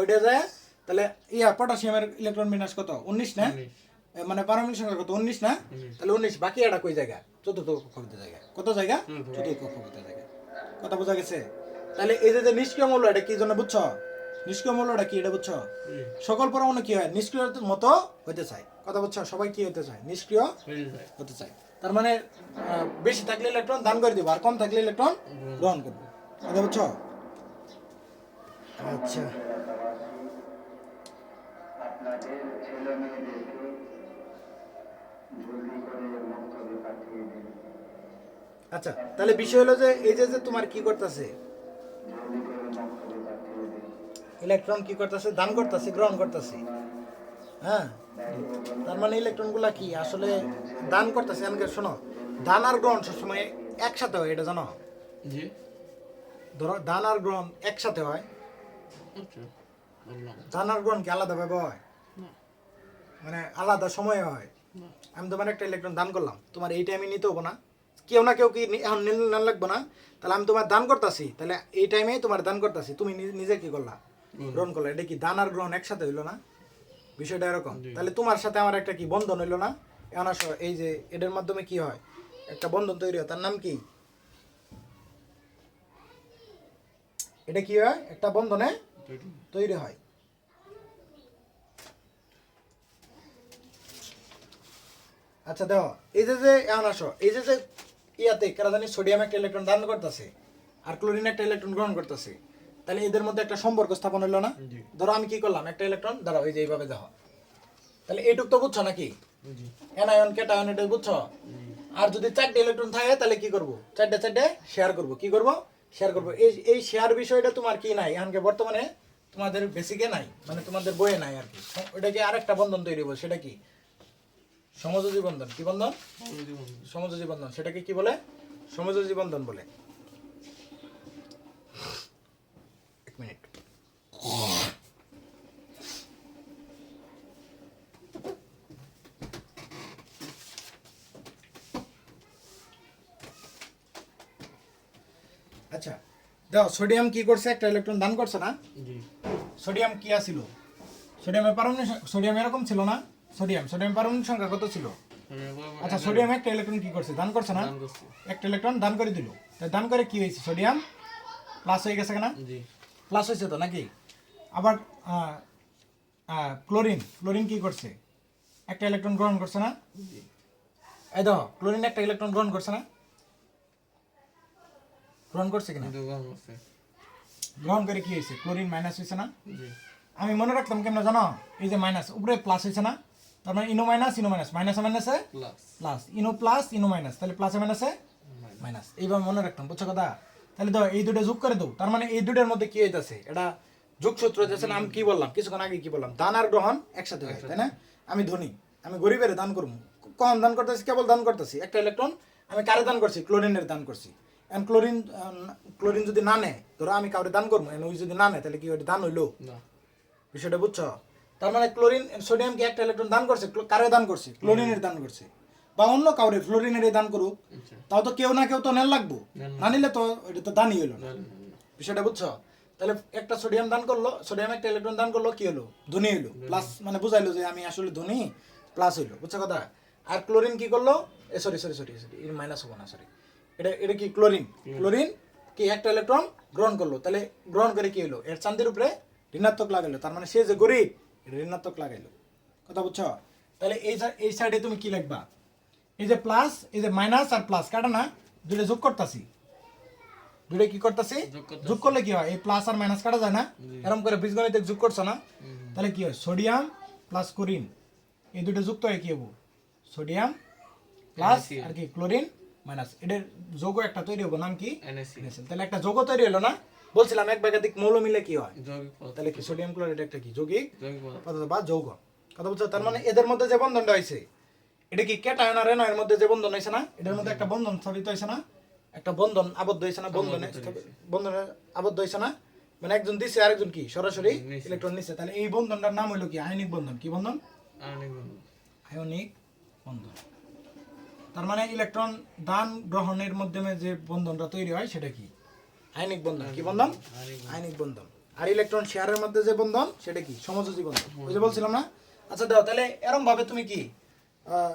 Speaker 1: ওইটা যায়। তাহলে ইয়া পটাশিয়ামের ইলেকট্রন বিন্যাস কত? 19 না? মানে পারমাণবিক সংখ্যা কত? 19 না? তাহলে 19 বাকি এটা কই জায়গা? চতুর্থ কক্ষপথের জায়গা। কত জায়গা? চতুর্থ কক্ষপথের জায়গা। কথা বোঝা গেছে? তাহলে এই যে নিষ্ক্রিয় মৌল, এটা কি জন্য বুঝছো? নিষ্ক্রিয় মৌলটা কি এটা বুঝছো? সকল পরমাণু কি হয়? নিষ্ক্রিয়র মতো হতে চায়। কথা বুঝছো? সবাই কি হতে চায়? নিষ্ক্রিয় হতে চায়। তার মানে বেশি থাকলে ইলেকট্রন দান করে দিব, আর কম থাকলে ইলেকট্রন গ্রহণ করবে। কথা বুঝছো? আচ্ছা,
Speaker 3: আপনাদের ছেলে মেয়েদেরকে জলদি করে মক্তবে পাঠিয়ে দিন।
Speaker 1: আচ্ছা, তাহলে বিষয় হলো যে এই যে যে তোমার কি করতেছে,
Speaker 3: জলদি করে মক্তবে পাঠিয়ে দিন।
Speaker 1: ইলেকট্রন কি করতেছে? দান করতেছে, গ্রহণ করতেছে। হ্যাঁ, তার মানে ইলেকট্রন গুলা কি আসলে দান করতেছে। আমাকে শোনো, দান আর গ্রহণ সবসময় একসাথে হয়, এটা জানো?
Speaker 2: জি
Speaker 1: ধরো দান আর গ্রহণ একসাথে হয়।
Speaker 2: আচ্ছা বললাম
Speaker 1: দান আর গ্রহণ কি আলাদা ভাবে হয়?
Speaker 2: না
Speaker 1: মানে আলাদা সময়ে হয়।
Speaker 2: না
Speaker 1: আমি তোমার একটা ইলেকট্রন দান করলাম, তোমার এই টাইমে নিতে হবো না? কেউ না কেউ কি এখন না লাগবো না? তাহলে আমি তোমার দান করতেছি, তাহলে এই টাইমে তোমার দান করতেছি, তুমি নিজে কি করলা? গ্রহণ করলা। এটা কি দান আর গ্রহণ একসাথে হইলো না? বিষয়টা এরকম। তাহলে তোমার সাথে আমার একটা কি বন্ধন হইলো না? এখন আসো, এই যে এটার মাধ্যমে কি হয়? একটা বন্ধন তৈরি হয়, তার নাম কি? এটা কি হয়? একটা বন্ধনে তৈরি হয়। আচ্ছা দেখো, এই যে যে এখন আসো, এই যে যে ইয়াতে কারা জানি সোডিয়াম একটা ইলেকট্রন দান করতেছে আর ক্লোরিন একটা ইলেকট্রন গ্রহণ করতেছে, তাহলে এদের মধ্যে একটা সম্পর্ক স্থাপন হলো না?
Speaker 2: জি।
Speaker 1: ধরো আমি কি করলাম, একটা ইলেকট্রন দাঁড়াও, এই যে এইভাবে দেখো, তাহলে এইটুক তো বুঝছো নাকি?
Speaker 2: জি
Speaker 1: অ্যানায়ন ক্যাটায়ন এটা বুঝছো? আর যদি 4টে ইলেকট্রন থাকে তাহলে কি করব? 4টে শেয়ার করব। কি করব? শেয়ার করব। এই শেয়ার বিষয়টা তোমার কি নাই এখনকে বর্তমানে তোমাদের বেসিকে নাই, মানে তোমাদের বইয়ে নাই আর কি। ওটা কি আরেকটা বন্ধন তৈরি হবে, সেটা কি? সমযোজী বন্ধন। কি বন্ধন? সমযোজী বন্ধন। সেটাকে কি বলে? সমযোজী বন্ধন বলে। এক মিনিট। আচ্ছা দেখো, সোডিয়াম কি করছে? একটা ইলেকট্রন দান করছে না?
Speaker 2: জি
Speaker 1: সোডিয়াম কি আছিল? সোডিয়ামের পারমাণবিক সোডিয়াম এরকম ছিল না? সোডিয়াম পারমাণবিক সংখ্যা কত ছিল? আচ্ছা, সোডিয়াম একটা ইলেকট্রন কি করছে? দান করছে না?
Speaker 2: দান করছে।
Speaker 1: একটা ইলেকট্রন দান করে দিল। তাই দান করে কি হয়েছে? সোডিয়াম প্লাস হয়ে গেছে না?
Speaker 2: জি
Speaker 1: প্লাস হয়েছে তো নাকি? আবার ক্লোরিন কি করছে? একটা ইলেকট্রন গ্রহণ করছে না?
Speaker 2: জি
Speaker 1: এই দেখো, ক্লোরিন একটা ইলেকট্রন গ্রহণ করছে না? গ্রহণ করছে কিনা?
Speaker 2: কিন্তু কম আছে
Speaker 1: গ্রহণ করে কি হয়েছে? ক্লোরিন মাইনাস হয়েছে না?
Speaker 2: জি
Speaker 1: আমি মনে রাখতাম কেমন জানো? এই যে মাইনাস উপরে প্লাস হয়েছে না? তার মানে ইনো মাইনাস মাইনাসে
Speaker 2: প্লাস
Speaker 1: প্লাস, ইনো মাইনাস, তাহলে প্লাসে মাইনাসে মাইনাস। এইভাবে মনে রাখতাম, বুঝছো কথা? তাহলে দাও এই দুটো যোগ করে দাও। তার মানে এই দুটোর মধ্যে কি হইতাছে? এটা যোগসূত্র হইতেছে না? আমি কি বললাম কিছুক্ষণ আগে? কি বললাম? দান আর গ্রহণ একসাথে হয়, তাই না? আমি ধনী, আমি গরিবের দান করবো, কম দান করতেছি, কেবল দান করতেছি একটা ইলেকট্রন। আমি কারে দান করছি? ক্লোরিনের দান করছি। এখন ক্লোরিন যদি না নেয়, ধরো আমি কাউরে দান করবো, ওই যদি না নেয় তাহলে কি ওটা দান হইলো?
Speaker 2: না
Speaker 1: বিষয়টা বুঝছো? তার মানে সোডিয়ামকে একটা ইলেকট্রন দান করছে, কারে দান করছে? ক্লোরিনের দান করছে। বা অন্য কাউরে ফ্লোরিনের দান করুক,
Speaker 2: আচ্ছা
Speaker 1: তাও তো কেউ না কেউ তো নেন লাগবো, না নিলে তো এটা তো দানই হইলো না।
Speaker 2: না,
Speaker 1: বিষয়টা বুঝছো? তাহলে একটা সোডিয়াম দান করলো, সোডিয়াম একটা ইলেকট্রন দান করলো, কি হলো? ধনী হইলো, প্লাস মানে বুঝাইলো যে আমি আসলে ধনী, প্লাস হইলো। বুঝছো কথা? আর ক্লোরিন কি করলো? সরি এর মাইনাস হবো না, সরি, এটা কি ক্লোরিন কি একটা ইলেকট্রন গ্রহণ করলো, তাহলে গ্রহণ করে কি হলো? এর চান্দের উপরে ঋণাত্মক লাগাইলো, তার মানে সে যে গরিব, এটা ঋণাত্মক লাগাইলো। কথা বুঝছো? তাহলে এই সাইডে তুমি কি লিখবা? এই যে প্লাস, এই যে মাইনাস আর প্লাস কাটা না, দুইটা যোগ করতেছি, দুইটা কি করতেছি? যোগ করলে কি হয়? এই প্লাস আর মাইনাস কাটা যায় না? এরকম করে বীজগণিতে যোগ করছো না? তাহলে কি হয়? সোডিয়াম প্লাস ক্লোরিন, এই দুটো যুক্ত হয় কি হবো? সোডিয়াম প্লাস আর কি ক্লোরিন মাইনাস, এটার যৌগ একটা তৈরি হবো, নাম কি? NaCl। তাহলে একটা যৌগ তৈরি হলো না? বলছিলাম এক একাধিক মৌল মিলে কি হয়?
Speaker 2: যৌগিক পদার্থ।
Speaker 1: তাহলে কি সোডিয়াম ক্লোরাইড একটা কি যৌগিক
Speaker 2: যৌগিক পদার্থ।
Speaker 1: পদার্থ বা যৌগ। কথা বুঝছো? তার মানে এদের মধ্যে যে বন্ধনটা হয়েছে, এটা কি ক্যাটায়ন আর অ্যানায়নের মধ্যে যে বন্ধন হয়েছে না, এটার মধ্যে একটা বন্ধন স্থাপিত হয়েছে না, একটা বন্ধন আবদ্ধ হয়েছে না, বন্ধনে আবদ্ধ হয়েছে না, মানে একজন দিছে আরেকজন কি সরাসরি ইলেকট্রন নিছে। তাহলে এই বন্ধনটার নাম হলো কি? আয়নিক বন্ধন। কি বন্ধন? আয়নিক বন্ধন। তার মানে ইলেকট্রন দান গ্রহণের মাধ্যমে যে বন্ধনটা তৈরি হয় সেটা কি? আয়নিক বন্ধন। কি বন্ধন? আয়নিক বন্ধন। আর ইলেকট্রন শেয়ারের মধ্যে যে বন্ধন সেটা কি? সমযোজী বন্ধন। ওই যে বলছিলাম না? আচ্ছা দাও, তাহলে এরম ভাবে তুমি কি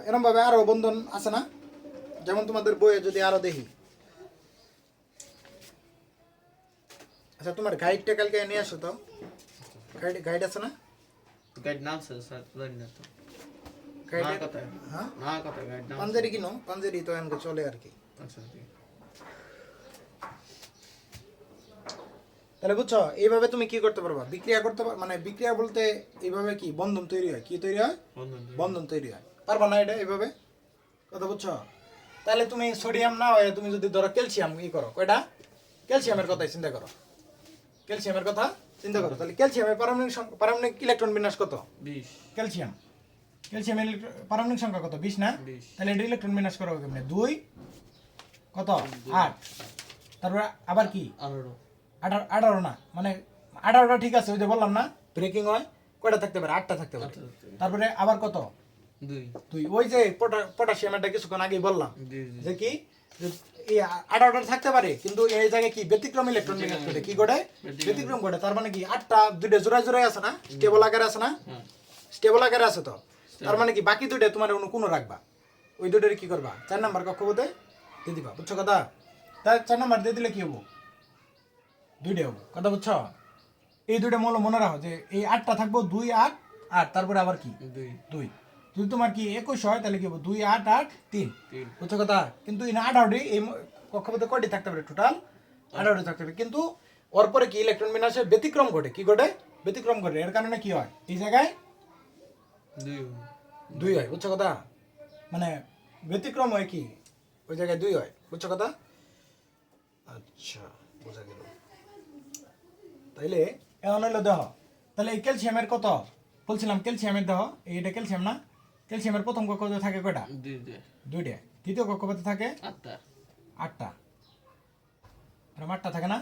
Speaker 1: এরম ভাবে আরো বন্ধন আছে না? যেমন তোমাদের বইয়ে যদি আরো দেখি, আচ্ছা তোমার গাইডটা কালকে নিয়ে আসো তো, গাইড আছে না?
Speaker 2: গাইড নাম স্যার জানি না তো।
Speaker 1: গাইড
Speaker 2: না কথা।
Speaker 1: হ্যাঁ,
Speaker 2: না কথা গাইড নাম।
Speaker 1: পাঞ্জারি কিনো, পাঞ্জারি তো এনকে চলে আর কি।
Speaker 2: আচ্ছা ঠিক।
Speaker 1: তাহলে বুঝছো, এইভাবে তুমি কি করতে পারবা? বিক্রিয়া করতে পারবা, মানে বিক্রিয়া বলতে এইভাবে কি বন্ধন তৈরি হয়? কি তৈরি হয়? বন্ধন তৈরি হয়। পারবা না এটা এইভাবে? কথা বুঝছো? তাহলে তুমি সোডিয়াম না হয় তুমি যদি ধরো ক্যালসিয়াম ই করো, কয়টা? ক্যালসিয়ামের কথাই চিন্তা করো, ক্যালসিয়ামের কথা চিন্তা করো। তাহলে ক্যালসিয়ামের পারমাণবিক ইলেকট্রন বিন্যাস কত?
Speaker 2: 20।
Speaker 1: ক্যালসিয়ামের পারমাণবিক সংখ্যা কত? 20 না?
Speaker 2: 20।
Speaker 1: তাহলে এটা ইলেকট্রন বিন্যাস করো কেমনে? 2 কত? 8। তারপরে আবার কি? 18 না, মানে 18টা ঠিক আছে, ওই যে বললাম না ব্রেকিং হয়, কয়টা থাকতে পারে? 8টা থাকতে পারে। তারপরে আবার কত? 2। ওই যে পটাশিয়ামটা কিছুক্ষণ আগেই বললাম যে কি, যে এই 18টা থাকতে পারে, কিন্তু এই জায়গায় কি ব্যতিক্রম ইলেকট্রন বিন্যাস করে, কি করে? ব্যতিক্রম করে। তার মানে কি 8টা দুইটা জোড়ায় আছে না, স্টেবল আকারে আছে না? স্টেবল আকারে আছে তো, তার মানে কি বাকি দুইটা তোমার কোনো রাখবা, ওই দুইটারে কি করবা? 4 নাম্বার কক্ষপথে দিয়ে দিবা। বুঝছো কথা? তাই 4 নাম্বার দিয়ে দিলে কি হবো? 2টা হবো। কথা বুঝছো? এই দুইটা মৌল মনে রাখো যে এই 8টা থাকবো, 2 8 8, তারপরে আবার কি? 2। যদি তোমার কি 21 হয় তাহলে কি হবো? 2 8 8 3। বুঝছো কথা? কিন্তু এই 18টি এই কক্ষপথে কয়টি থাকতে পারে? টোটাল 18টি থাকতে পারে, কিন্তু ওর পরে কি ইলেকট্রন বিন্যাসে ব্যতিক্রম ঘটে। কি ঘটে? ব্যতিক্রম ঘটে। এর কারণে কি হয়? এই জায়গায় 2 হয়। বুঝছো কথা? মানে ব্যতিক্রম হয় কি, ওই জায়গায় 2 হয়। বুঝছো কথা? আচ্ছা, বোঝা গেল। তাইলে এখন হইলো দেহ, তাহলে এই ক্যালসিয়ামের কত বলছিলাম? ক্যালসিয়ামের দেহ, এইটা ক্যালসিয়াম না? ক্যালসিয়ামের প্রথম কক্ষপথে থাকে কয়টা? 2টা। দ্বিতীয় কক্ষপথে থাকে 8টা। এরকম 8টা থাকে না?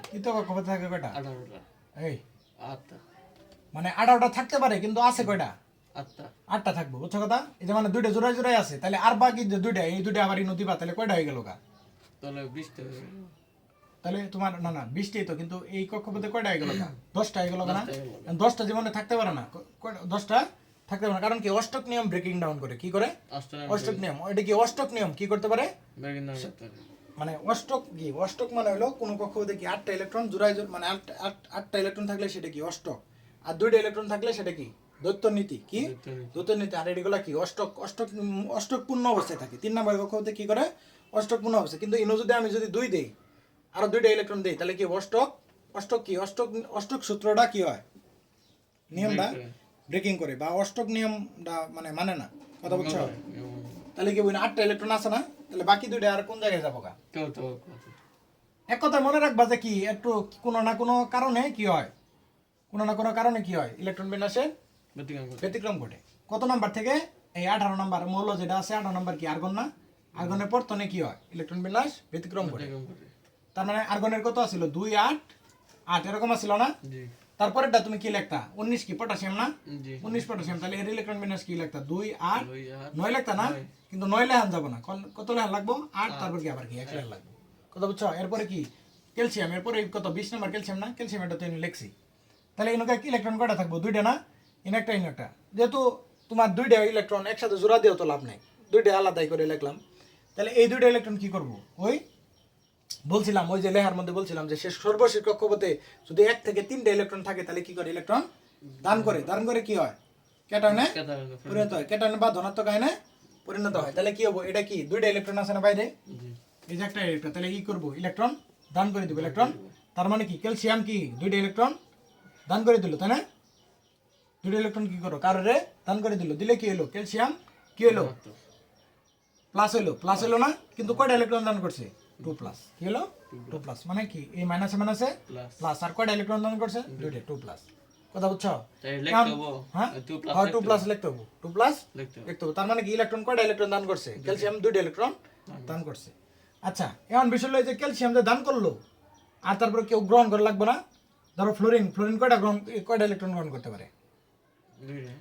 Speaker 1: তৃতীয় কক্ষপথে থাকে কয়টা?
Speaker 2: 18টা।
Speaker 1: এই
Speaker 2: 8টা।
Speaker 1: মানে 18টা থাকতে পারে, কিন্তু আছে কয়টা?
Speaker 2: 8টা।
Speaker 1: 8টা থাকবো। বুঝছো কথা? এই যে মানে দুইটা জোড়ায় আছে, তাহলে আর বাকি যে দুইটা, এই দুইটা আবার নদী পা, তাহলে কয়টা হয়ে গেল গা?
Speaker 2: তাহলে 20টা।
Speaker 1: তাহলে তোমার না 20টাই তো, কিন্তু এই কক্ষপথে কয়টা হয়ে গেল গা? 10টা হয়ে গেল না? 10টা জীবনে থাকতে পারে না, 10টা থাকতে পারে না, কারণ কি অষ্টক নিয়ম ব্রেকিং ডাউন করে। কি করে? অষ্টক নিয়ম। এটা কি অষ্টক নিয়ম কি করতে পারে? মানে অষ্টক মানে হলো কোন কক্ষপথে কি 8টা ইলেকট্রন জোড়ায়, মানে 8টা ইলেকট্রন থাকলে সেটা কি অষ্টক, আর 2টা ইলেকট্রন থাকলে সেটা কি দ্বৈত নীতি। কি দ্বৈত নীতি। আর এগুলা কি অষ্টক পূর্ণ অবস্থায় থাকে। 3 নম্বর কক্ষপথে কি করে? অষ্টক পূর্ণ অবস্থা। কিন্তু ইনো যদি আমি যদি 2 দেই, আরো 2টা ইলেকট্রন দেই, তাহলে কি অষ্টক সূত্রটা কি হয়? নিয়মটা ব্রেকিং করে, বা অষ্টক নিয়মটা মানে না। কথা বুঝছো? তাহলে কি বলি 8টা ইলেকট্রন আছে না? তাহলে বাকি 2টা আর কোন জায়গায় যাবো গা? এক কথা মনে রাখবা যে কি, একটু কোনো না কোনো কারণে কি হয়, কোনো না কোনো কারণে কি হয়, ইলেকট্রন বিন্যাসে ব্যতিক্রম ঘটে। কত নাম্বার থেকে? এই 18 নাম্বার মৌল যেটা আছে 18 নাম্বার কি আর্গন না? আর্গনের পরতনে কি হয়? ইলেকট্রন বিন্যাস ব্যতিক্রম করে।
Speaker 2: এরকম করে।
Speaker 1: তার মানে আর্গনের কত ছিল? 2 8 8 এরকম ছিল না?
Speaker 2: জি
Speaker 1: তারপরেরটা তুমি কি লিখতা? 19 কি পটাশিয়াম না?
Speaker 2: জি
Speaker 1: 19 পটাশিয়াম, তাহলে এর ইলেকট্রন বিন্যাস কি লিখতা? 2 8
Speaker 2: ওই আর
Speaker 1: 9 লিখতা না?
Speaker 2: নয়।
Speaker 1: কিন্তু 9 লেখান যাব না, কত লেখান লাগবো? 8, তারপর কি আবার কি 1 লেখান লাগবে। কথা বুঝছো? এরপরে কি ক্যালসিয়াম, এরপরে কত 20 নাম্বার ক্যালসিয়াম না? ক্যালসিয়াম এটা তো আমি লিখছি। তাহলে এনকে ইলেকট্রন কয়টা থাকবো? 2টা না? ইন একটা। যেহেতু তোমার 2টা ইলেকট্রন একসাথে জোড়া দিয়েও তো লাভ নাই, 2টা আলাদাই করে লিখলাম। তাহলে এই 2টা ইলেকট্রন কি করব? ওই বলছিলাম ওই যে লেখার মধ্যে বলছিলাম যে সর্বশেষ কক্ষপথে যদি 1 থেকে 3টা ইলেকট্রন থাকে তাহলে কি করে? ইলেকট্রন দান করে কি হয়? ক্যাটায়নে
Speaker 2: ক্যাটায়নে
Speaker 1: পরিণত হয়। ক্যাটায়নে বা ধনাত্মক আয়নে পরিণত হয়। তাহলে কি হবে? এটা কি 2টা ইলেকট্রন আছে না বাইরে?
Speaker 2: জি
Speaker 1: এই যে একটা ইলেকট্রন, তাহলে কি করব? ইলেকট্রন দান করে দিব। ইলেকট্রন তার মানে কি ক্যালসিয়াম কি 2টা ইলেকট্রন দান করে দিল, তাই না? 2টা ইলেকট্রন কি করো? কারোরে দান করে দিল, দিলে কি হলো? ক্যালসিয়াম কি হলো? প্লাস হলো না? কিন্তু কয়টা ইলেকট্রন দান করছে? 2 প্লাস। কি হলো? 2 প্লাস। মানে কি এই মাইনাসে
Speaker 2: প্লাস
Speaker 1: প্লাস, আর কয়টা ইলেকট্রন দান করছে? 2টা, 2 প্লাস। কথা বুঝছো?
Speaker 2: তাই লিখতে হবো
Speaker 1: হ্যাঁ
Speaker 2: 2 প্লাস
Speaker 1: 2 প্লাস লিখতে হবে। 2 প্লাস
Speaker 2: লিখতে হবে।
Speaker 1: লিখতে হবে। তার মানে কি ইলেকট্রন কয়টা ইলেকট্রন দান করছে? ক্যালসিয়াম 2টা ইলেকট্রন দান করছে। আচ্ছা, এখন বিষয় হলো যে ক্যালসিয়াম যে দান করলো আর তারপরে কেউ গ্রহণ করা লাগবে না। ধরো ফ্লোরিন কয়টা ইলেকট্রন গ্রহণ করতে পারে?
Speaker 2: দুইটা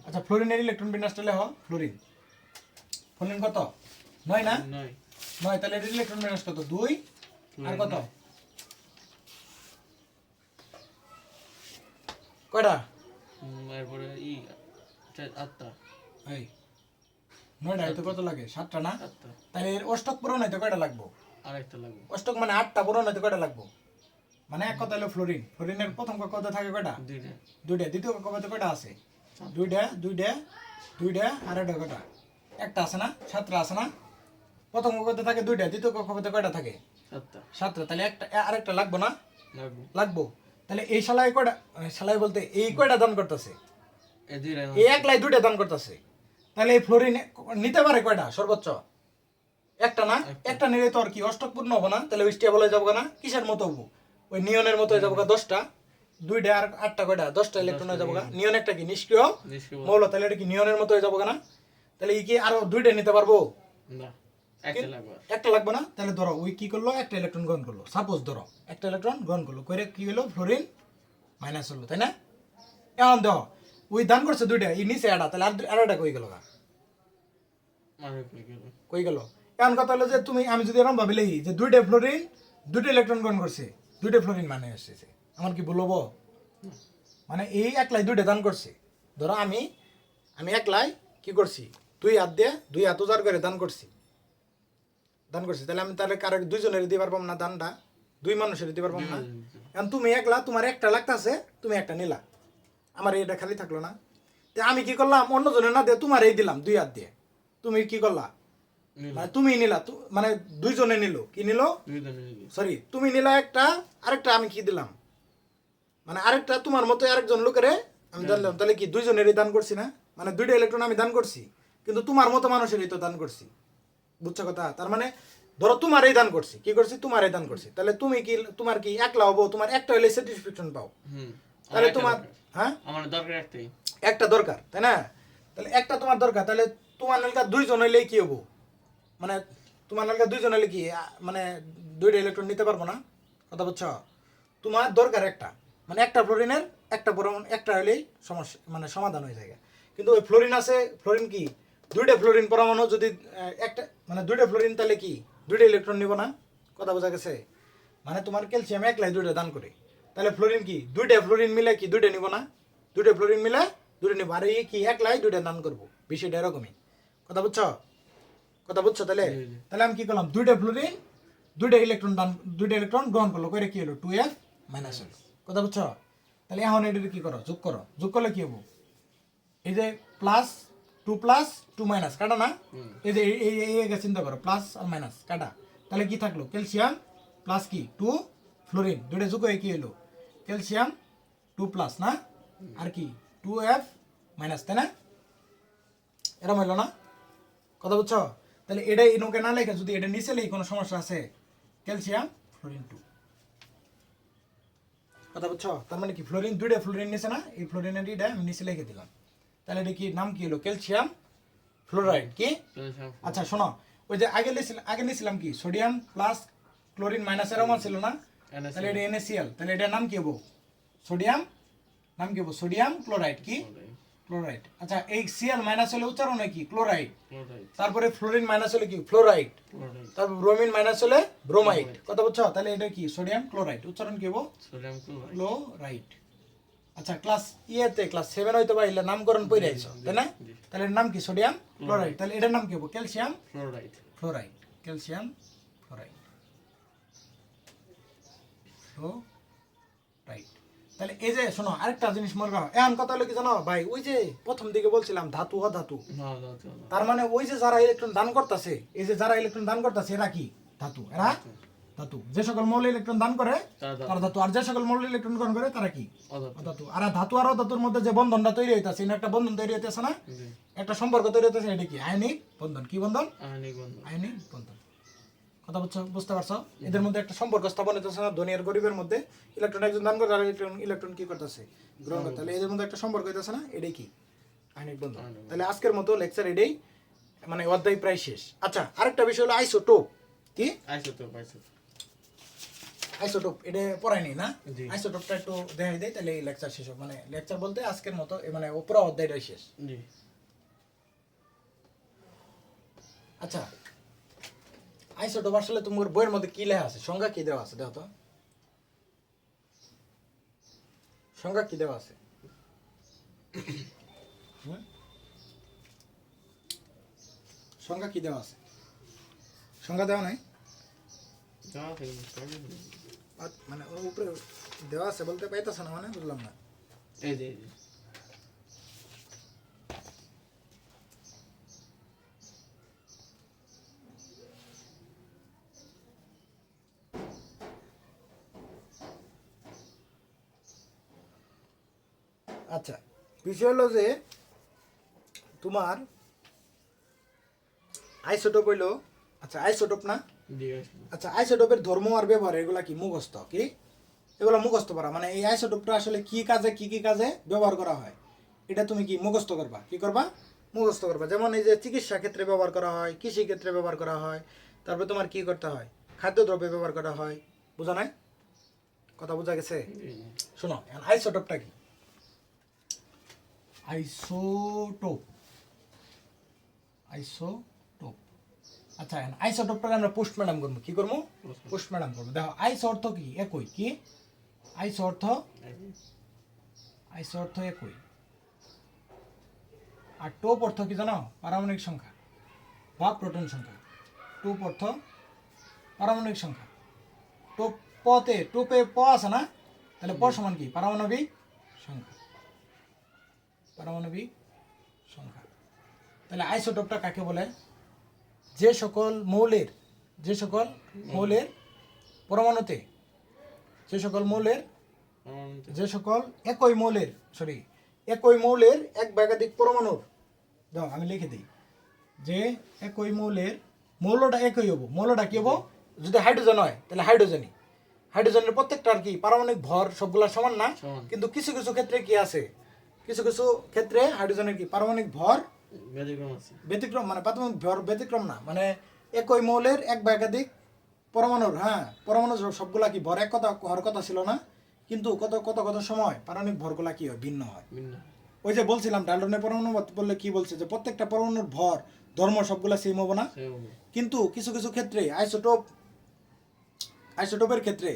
Speaker 1: আচ্ছা, ফ্লোরিনের ইলেকট্রন বিন্যাসটা লেখো। ফ্লোরিন কত? 9 না?
Speaker 2: নয়
Speaker 1: 9। তাহলে এর ইলেকট্রন বিন্যাস কত? 2 আর কত? কয়টা?
Speaker 2: এরপরে আটটা
Speaker 1: এই 9টা হইতে কত লাগে? 7টা না?
Speaker 2: আটটা
Speaker 1: তাহলে এর অষ্টক পূরণ হইতে কয়টা লাগবো?
Speaker 2: আরেকটা লাগবে
Speaker 1: অষ্টক মানে 8টা পূরণ হইতে কয়টা লাগবো? মানে এক কথা হলো ফ্লোরিনের প্রথম কক্ষপথে থাকে কয়টা?
Speaker 2: দুইটা
Speaker 1: 2টা। দ্বিতীয় কক্ষপথে কয়টা আছে? 2টা আর এটা কয়টা? একটা আছে না? 7টা আছে না? প্রথম কক্ষপথে থাকে 2টা, দ্বিতীয় কক্ষপথে কয়টা থাকে?
Speaker 2: সাতটা
Speaker 1: 7টা। তাহলে একটা আরেকটা লাগবো না?
Speaker 2: লাগবে
Speaker 1: লাগবো। তাহলে এই শালায় কয়টা, শালাই বলতে এই কয়টা দান করতেছে?
Speaker 2: এই দুইটা
Speaker 1: এই একলাই 2টা দান করতেছে। তাহলে এই ফ্লোরিন নিতে পারে কয়টা সর্বোচ্চ? একটা না? একটা নিলে তো আর কি অষ্টক পূর্ণ হবো না? তাহলে ওই স্টেবল হয়ে যাবো না? কিসের মতো হবো? ওই নিয়নের মতো হয়ে যাবো 10টা। 2টা আর 8টা কয়টা? 10টা ইলেকট্রন হয়ে যাবো। নিয়ন একটা কি নিষ্ক্রিয়
Speaker 2: নিষ্ক্রিয়
Speaker 1: মৌল, তাহলে এটা কি নিয়নের মতো হয়ে যাবো না? তাহলে এই কি আরো 2টা নিতে পারবো?
Speaker 2: না একটা লাগবে
Speaker 1: একটা লাগবে না? তাহলে ধরো ওই কি করলো? একটা ইলেকট্রন গ্রহণ করলো। সাপোজ ধরো একটা ইলেকট্রন গ্রহণ করলো, করে কি হলো? ফ্লোরিন মাইনাস হলো, তাই না? এখন দেখো ওই দান করছে 2টা, এই নিচে আড়া, তাহলে আর একটা কই গেল?
Speaker 2: আরে কই গেল
Speaker 1: কই গেল? এখন কথা হলো যে আমি যদি এরকম ভাবি লিখি যে 2টা ফ্লোরিন 2টা ইলেকট্রন গ্রহণ করছে, 2টা ফ্লোরিন মানে এসেছে, আমার কি বলবো? মানে এই একলাই 2টা দান করছে। ধরো আমি একলাই কি করছি? 2 হাত দিয়ে 2 হাত উজাড় করে দান করছি। তাহলে আমি তাহলে কারো 2জনের দিতে পারবাম না দানটা? 2 মানুষের দিতে পারবাম না? এখন তুমি একলা, তোমার একটা লাগতাছে, তুমি একটা নিলা, আমার এটা খালি থাকলো না? তো আমি কি করলাম? অন্যজনের না দিয়ে তোমার এই দিলাম 2 হাত দিয়ে। তুমি কি করলা? মানে তুমি নিলা, মানে 2জনে নিল। কি নিল?
Speaker 2: দুইটা নিয়ে
Speaker 1: সরি, তুমি নিলা একটা, আরেকটা আমি কি দিলাম? মানে আরেকটা তোমার মতো আরেকজন লোকের আমি জানলাম। তাহলে কি 2জনেরই দান করছি না? মানে 2টা ইলেকট্রন আমি দান করছি, কিন্তু তোমার মতো মানুষেরই তো দান করছি। বুঝছো কথা? তার মানে ধরো তোমারই দান করছি। কি করছি? তোমারই দান করছি। তাহলে তুমি কি, তোমার কি একলা হবো? তোমার একটা হলে স্যাটিসফ্যাকশন পাও। তাহলে তোমার হ্যাঁ
Speaker 2: আমার দরকার একটাই,
Speaker 1: একটা দরকার, তাই না? তাহলে একটা তোমার দরকার, তাহলে তোমার নালকা 2জন হইলেই কি হবো? মানে তোমার নালকা 2জন হইলে কি মানে 2টা ইলেকট্রন নিতে পারবো না? কথা বুঝছো? তোমার দরকার একটা, মানে একটা ফ্লোরিনের একটা পরমাণু একটা হইলেই সমস্যা, মানে সমাধান হয়ে যায়। কিন্তু ওই ফ্লোরিন আছে, ফ্লোরিন কি 2টা ফ্লোরিন পরমাণু যদি একটা, মানে 2টা ফ্লোরিন, তাহলে কি 2টা ইলেকট্রন নিব না? কথা বোঝা গেছে? মানে তোমার ক্যালসিয়াম একলাই 2টা দান করে, তাহলে ফ্লোরিন কি 2টা ফ্লোরিন মিলে কি 2টা নিব না? 2টা ফ্লোরিন মিলে 2টা নিব। আর এই কি একলাই 2টা দান করবো, বিষয়টা এরকমই। কথা বুঝছো? তাহলে আমি কি করলাম? 2টা ফ্লোরিন 2টা ইলেকট্রন গ্রহণ করলো, করে কি হলো? 2f মাইনাস হলো। কথা বুঝছো? তাহলে এখন এটা কি করো? যোগ করো। যোগ করলে কি হবো? এই যে প্লাস 2 মাইনাস কাটা না? এই যে এই চিন্তা করো, প্লাস আর মাইনাস কাটা, তাহলে কি থাকলো? ক্যালসিয়াম প্লাস কি 2 ফ্লোরিন, 2টা যোগ হয়ে কি হলো? ক্যালসিয়াম 2 প্লাস না? আর কি 2f মাইনাস, তাই না? এরকম হইলো না? কথা বুঝছো? তাহলে এটা ইনোকে না লেখা যদি এটা নিচে লেখি কোনো সমস্যা আছে? Calcium fluorine 2। কথা বুঝছো? তার মানে কি 2টা ফ্লোরিন নিচে না? এই ফ্লোরিনের এটা আমি নিচে লিখে দিলাম। তাহলে এটা কি নাম কি হলো? ক্যালসিয়াম ফ্লোরাইড কি
Speaker 2: ক্যালসিয়াম
Speaker 1: আচ্ছা শোনো ওই যে আগে নিয়েছিলাম কি সোডিয়াম প্লাস ক্লোরিন মাইনাস এর ছিল না তাহলে এটা NaCl তাহলে এটার নাম কি হবো সোডিয়াম নাম কি হবো সোডিয়াম ক্লোরাইড কি ক্লোরাইড আচ্ছা এই Cl মাইনাস হলে উচ্চারণ হয় কি ক্লোরাইড
Speaker 2: ক্লোরাইড
Speaker 1: তারপরে ফ্লোরিন মাইনাস হলে কি ফ্লোরাইড
Speaker 2: ক্লোরাইড
Speaker 1: তারপর ব্রোমিন মাইনাস হলে ব্রোমাইড কথা বুঝছো তাহলে এটা কি সোডিয়াম ক্লোরাইড উচ্চারণ কি হবো
Speaker 2: সোডিয়াম ক্লোরাইড
Speaker 1: ক্লোরাইড আচ্ছা ক্লাস ক্লাস 7 হয়তো বা এর নামকরণ পড়ে আইছো তাই না তাহলে এর নাম কি সোডিয়াম ক্লোরাইড তাহলে এটার নাম কি হবো calcium
Speaker 2: fluoride
Speaker 1: fluoride calcium fluoride fluoride তাহলে এই যে শোনো আরেকটা জিনিস মনে রাখো এখন কথা হলো কি জানো ভাই ওই যে প্রথম দিকে বলছিলাম ধাতু অধাতু
Speaker 2: না দাও
Speaker 1: তার মানে ওই যে যারা ইলেকট্রন দান করতেছে এই যে যারা ইলেকট্রন দান করতেছে এরা কি ধাতু এরা ধাতু যে সকল মৌল ইলেকট্রন দান করে তারা ধাতু আর যে সকল মৌল ইলেকট্রন গ্রহণ করে তারা কি অধাতু আর ধাতু আর অধাতুর মধ্যে যে বন্ধনটা তৈরি হইতাছে একটা বন্ধন তৈরি হইতেছে না একটা সম্পর্ক তৈরি হইতেছে এটা কি আয়নিক বন্ধন কি বন্ধন
Speaker 2: আয়নিক বন্ধন
Speaker 1: আয়নিক বন্ধন কথা বুঝতে পারছো এদের মধ্যে একটা সম্পর্ক স্থাপন হইতেছে না ধনী আর গরিবের মধ্যে ইলেকট্রন একজন দান করে আর ইলেকট্রন কি করতেছে গ্রহণ করতে তাহলে এদের মধ্যে একটা সম্পর্ক হইতেছে না এটাই কি আয়নিক বন্ধন তাহলে আজকের মতো লেকচার এটাই মানে অধ্যায় প্রায় শেষ আচ্ছা আরেকটা বিষয় হলো আইসোটোপ কি
Speaker 2: আইসোটোপ
Speaker 1: আইসোটোপ এটা পড়াই নি না
Speaker 2: জি।
Speaker 1: আইসোটোপটা একটু দেখাই দেয় তাহলে এই লেকচার শেষ হবে মানে লেকচার বলতে আজকের মতো মানে ও পুরো অধ্যায়টাই শেষ
Speaker 2: জি
Speaker 1: আচ্ছা আইসোটোপ আসলে তোমার বইয়ের মধ্যে কি লেখা আছে সংজ্ঞা কি দেওয়া আছে দেখো তো সংজ্ঞা কি দেওয়া আছে হুম? সংজ্ঞা কি দেওয়া আছে সংজ্ঞা দেওয়া নাই
Speaker 2: যা থেকে
Speaker 1: মানে ওর উপরে দেওয়া আছে বলতে পাইতেছে না মানে বুঝলাম না
Speaker 2: এই যে এই যে।
Speaker 1: আচ্ছা বিষয় হলো যে তোমার আইসোটোপ হইলো আচ্ছা আইসোটোপ না
Speaker 2: জি
Speaker 1: আচ্ছা আইসোটোপের ধর্ম আর ব্যবহার এগুলা কি মুখস্থ কি এগুলো মুখস্থ করা মানে এই আইসোটোপটা আসলে কি কাজে কি কাজে ব্যবহার করা হয় এটা তুমি কি মুখস্থ করবা কি করবা মুখস্থ করবা যেমন এই যে চিকিৎসা ক্ষেত্রে ব্যবহার করা হয় কৃষি ক্ষেত্রে ব্যবহার করা হয় তারপরে তোমার কি করতে হয় খাদ্যদ্রব্যে ব্যবহার করা হয় বোঝা নাই কথা বোঝা গেছে শোনো এখন আইসোটোপটা কি আইসোটোপ আইসোটোপ আচ্ছা এখন আইসোটোপটাকে আমরা পোস্ট ম্যাডাম করবো কি করবো পোস্ট ম্যাডাম করবো দেখো আইসো অর্থ কি একই কি আইসো অর্থ একই আর টোপ অর্থ কি জানো পারমাণবিক সংখ্যা বা প্রোটন সংখ্যা টোপ অর্থ পারমাণবিক সংখ্যা টোপে প আছে না তাহলে প সমান কি পারমাণবিক সংখ্যা পারমাণবিক সংখ্যা তাহলে আইসোটোপটা কাকে বলে যে সকল মৌলের পরমাণুতে যে সকল একই মৌলের এক বা একাধিক পরমাণুর দাও আমি লিখে দিই যে একই মৌলটা একই হবো মৌলটা কি হবো যদি হাইড্রোজেন হয় তাহলে হাইড্রোজেনের প্রত্যেকটা আর কি পারমাণবিক ভর সবগুলা সমান না
Speaker 2: সমান।
Speaker 1: কিন্তু কিছু কিছু ক্ষেত্রে কি আছে কিছু ক্ষেত্রে হাইড্রোজেনের কি পারমাণবিক ভর
Speaker 2: ব্যতিক্রম আছে
Speaker 1: ব্যতিক্রম মানে প্রাথমিক ভর ব্যতিক্রম না মানে একই মৌলের এক বা একাধিক পরমাণুর পরমাণু সবগুলা কি ভর এক কথা হওয়ার কথা ছিল না কিন্তু কত সময় পারমাণবিক ভরগুলা কি হয় ভিন্ন হয়
Speaker 2: ভিন্ন
Speaker 1: ওই যে বলছিলাম ডাল্টনের পরমাণু বললে কি বলছে যে প্রত্যেকটা পরমাণুর ভর ধর্ম সবগুলা সেম হবো না
Speaker 2: সেই হবে।
Speaker 1: কিন্তু কিছু ক্ষেত্রে আইসোটোপের ক্ষেত্রে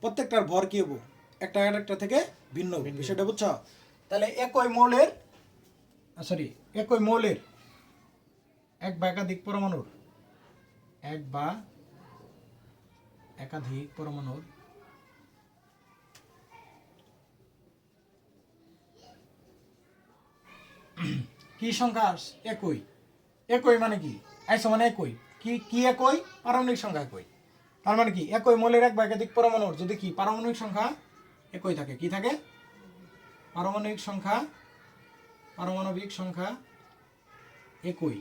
Speaker 1: প্রত্যেকটার ভর কি হবো একটা থেকে ভিন্ন হবে। বিষয়টা বুঝছো তাহলে একই মৌলের এক বা একাধিক পরমাণুর কি সংখ্যা একই মানে কি আইসো মানে একই কি একই পারমাণবিক সংখ্যা একই তার মানে কি একই মৌলের এক বা একাধিক পরমাণুর যদি কি পারমাণবিক সংখ্যা একই থাকে কি থাকে পারমাণবিক সংখ্যা একই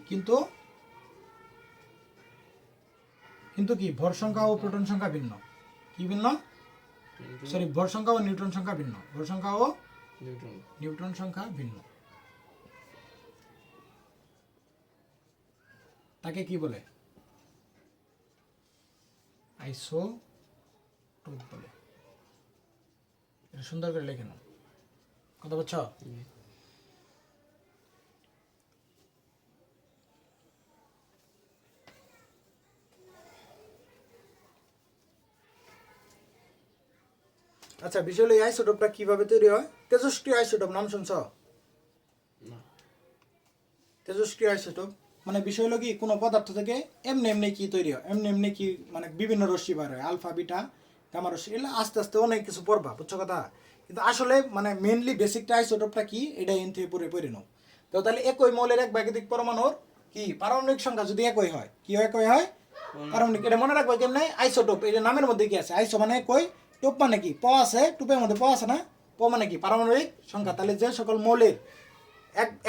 Speaker 1: কিন্তু কি ভর সংখ্যা ও প্রোটন সংখ্যা ভিন্ন কি ভিন্ন সরি ভর সংখ্যা ও নিউট্রন সংখ্যা ভিন্ন ভর সংখ্যা ও নিউট্রন সংখ্যা ভিন্ন তাকে কি বলে? আইসোটোপ বলে। এটা সুন্দর করে লিখে নাও, কথা বলছো? আচ্ছা, বিষয় হলো এই আইসোটোপটা কিভাবে তৈরি হয়? তেজস্ক্রিয় আইসোটোপ নাম শুনছ?
Speaker 2: না।
Speaker 1: তেজস্ক্রিয় আইসোটোপ মানে বিষয় হলো কি, কোনো পদার্থ থেকে এমনি এমনি কি তৈরি হয়, এমনি এমনি কি মানে বিভিন্ন রশ্মি বার হয়, আলফা বিটা গামা রশ্মি, এগুলো আস্তে আস্তে অনেক কিছু পড়বা, বুঝছো কথা? কিন্তু আসলে মানে মেনলি বেসিকটা আইসোটোপটা কি এটা এন থেকে পড়ে পড়ে নাও। তো তাহলে একই মৌলের এক ব্যাগতিক পরমাণুর কি পারমাণবিক সংখ্যা যদি একই হয়, কি হয়? একই হয় পারমাণবিক। এটা মনে রাখবে কেমনে? আইসোটোপ, এটা নামের মধ্যে কি আছে? আইসো মানে একই, টোপ মানে কি? প আছে, টোপের মধ্যে প আছে না? প মানে কি? পারমাণবিক সংখ্যা। তাহলে যে সকল মৌলের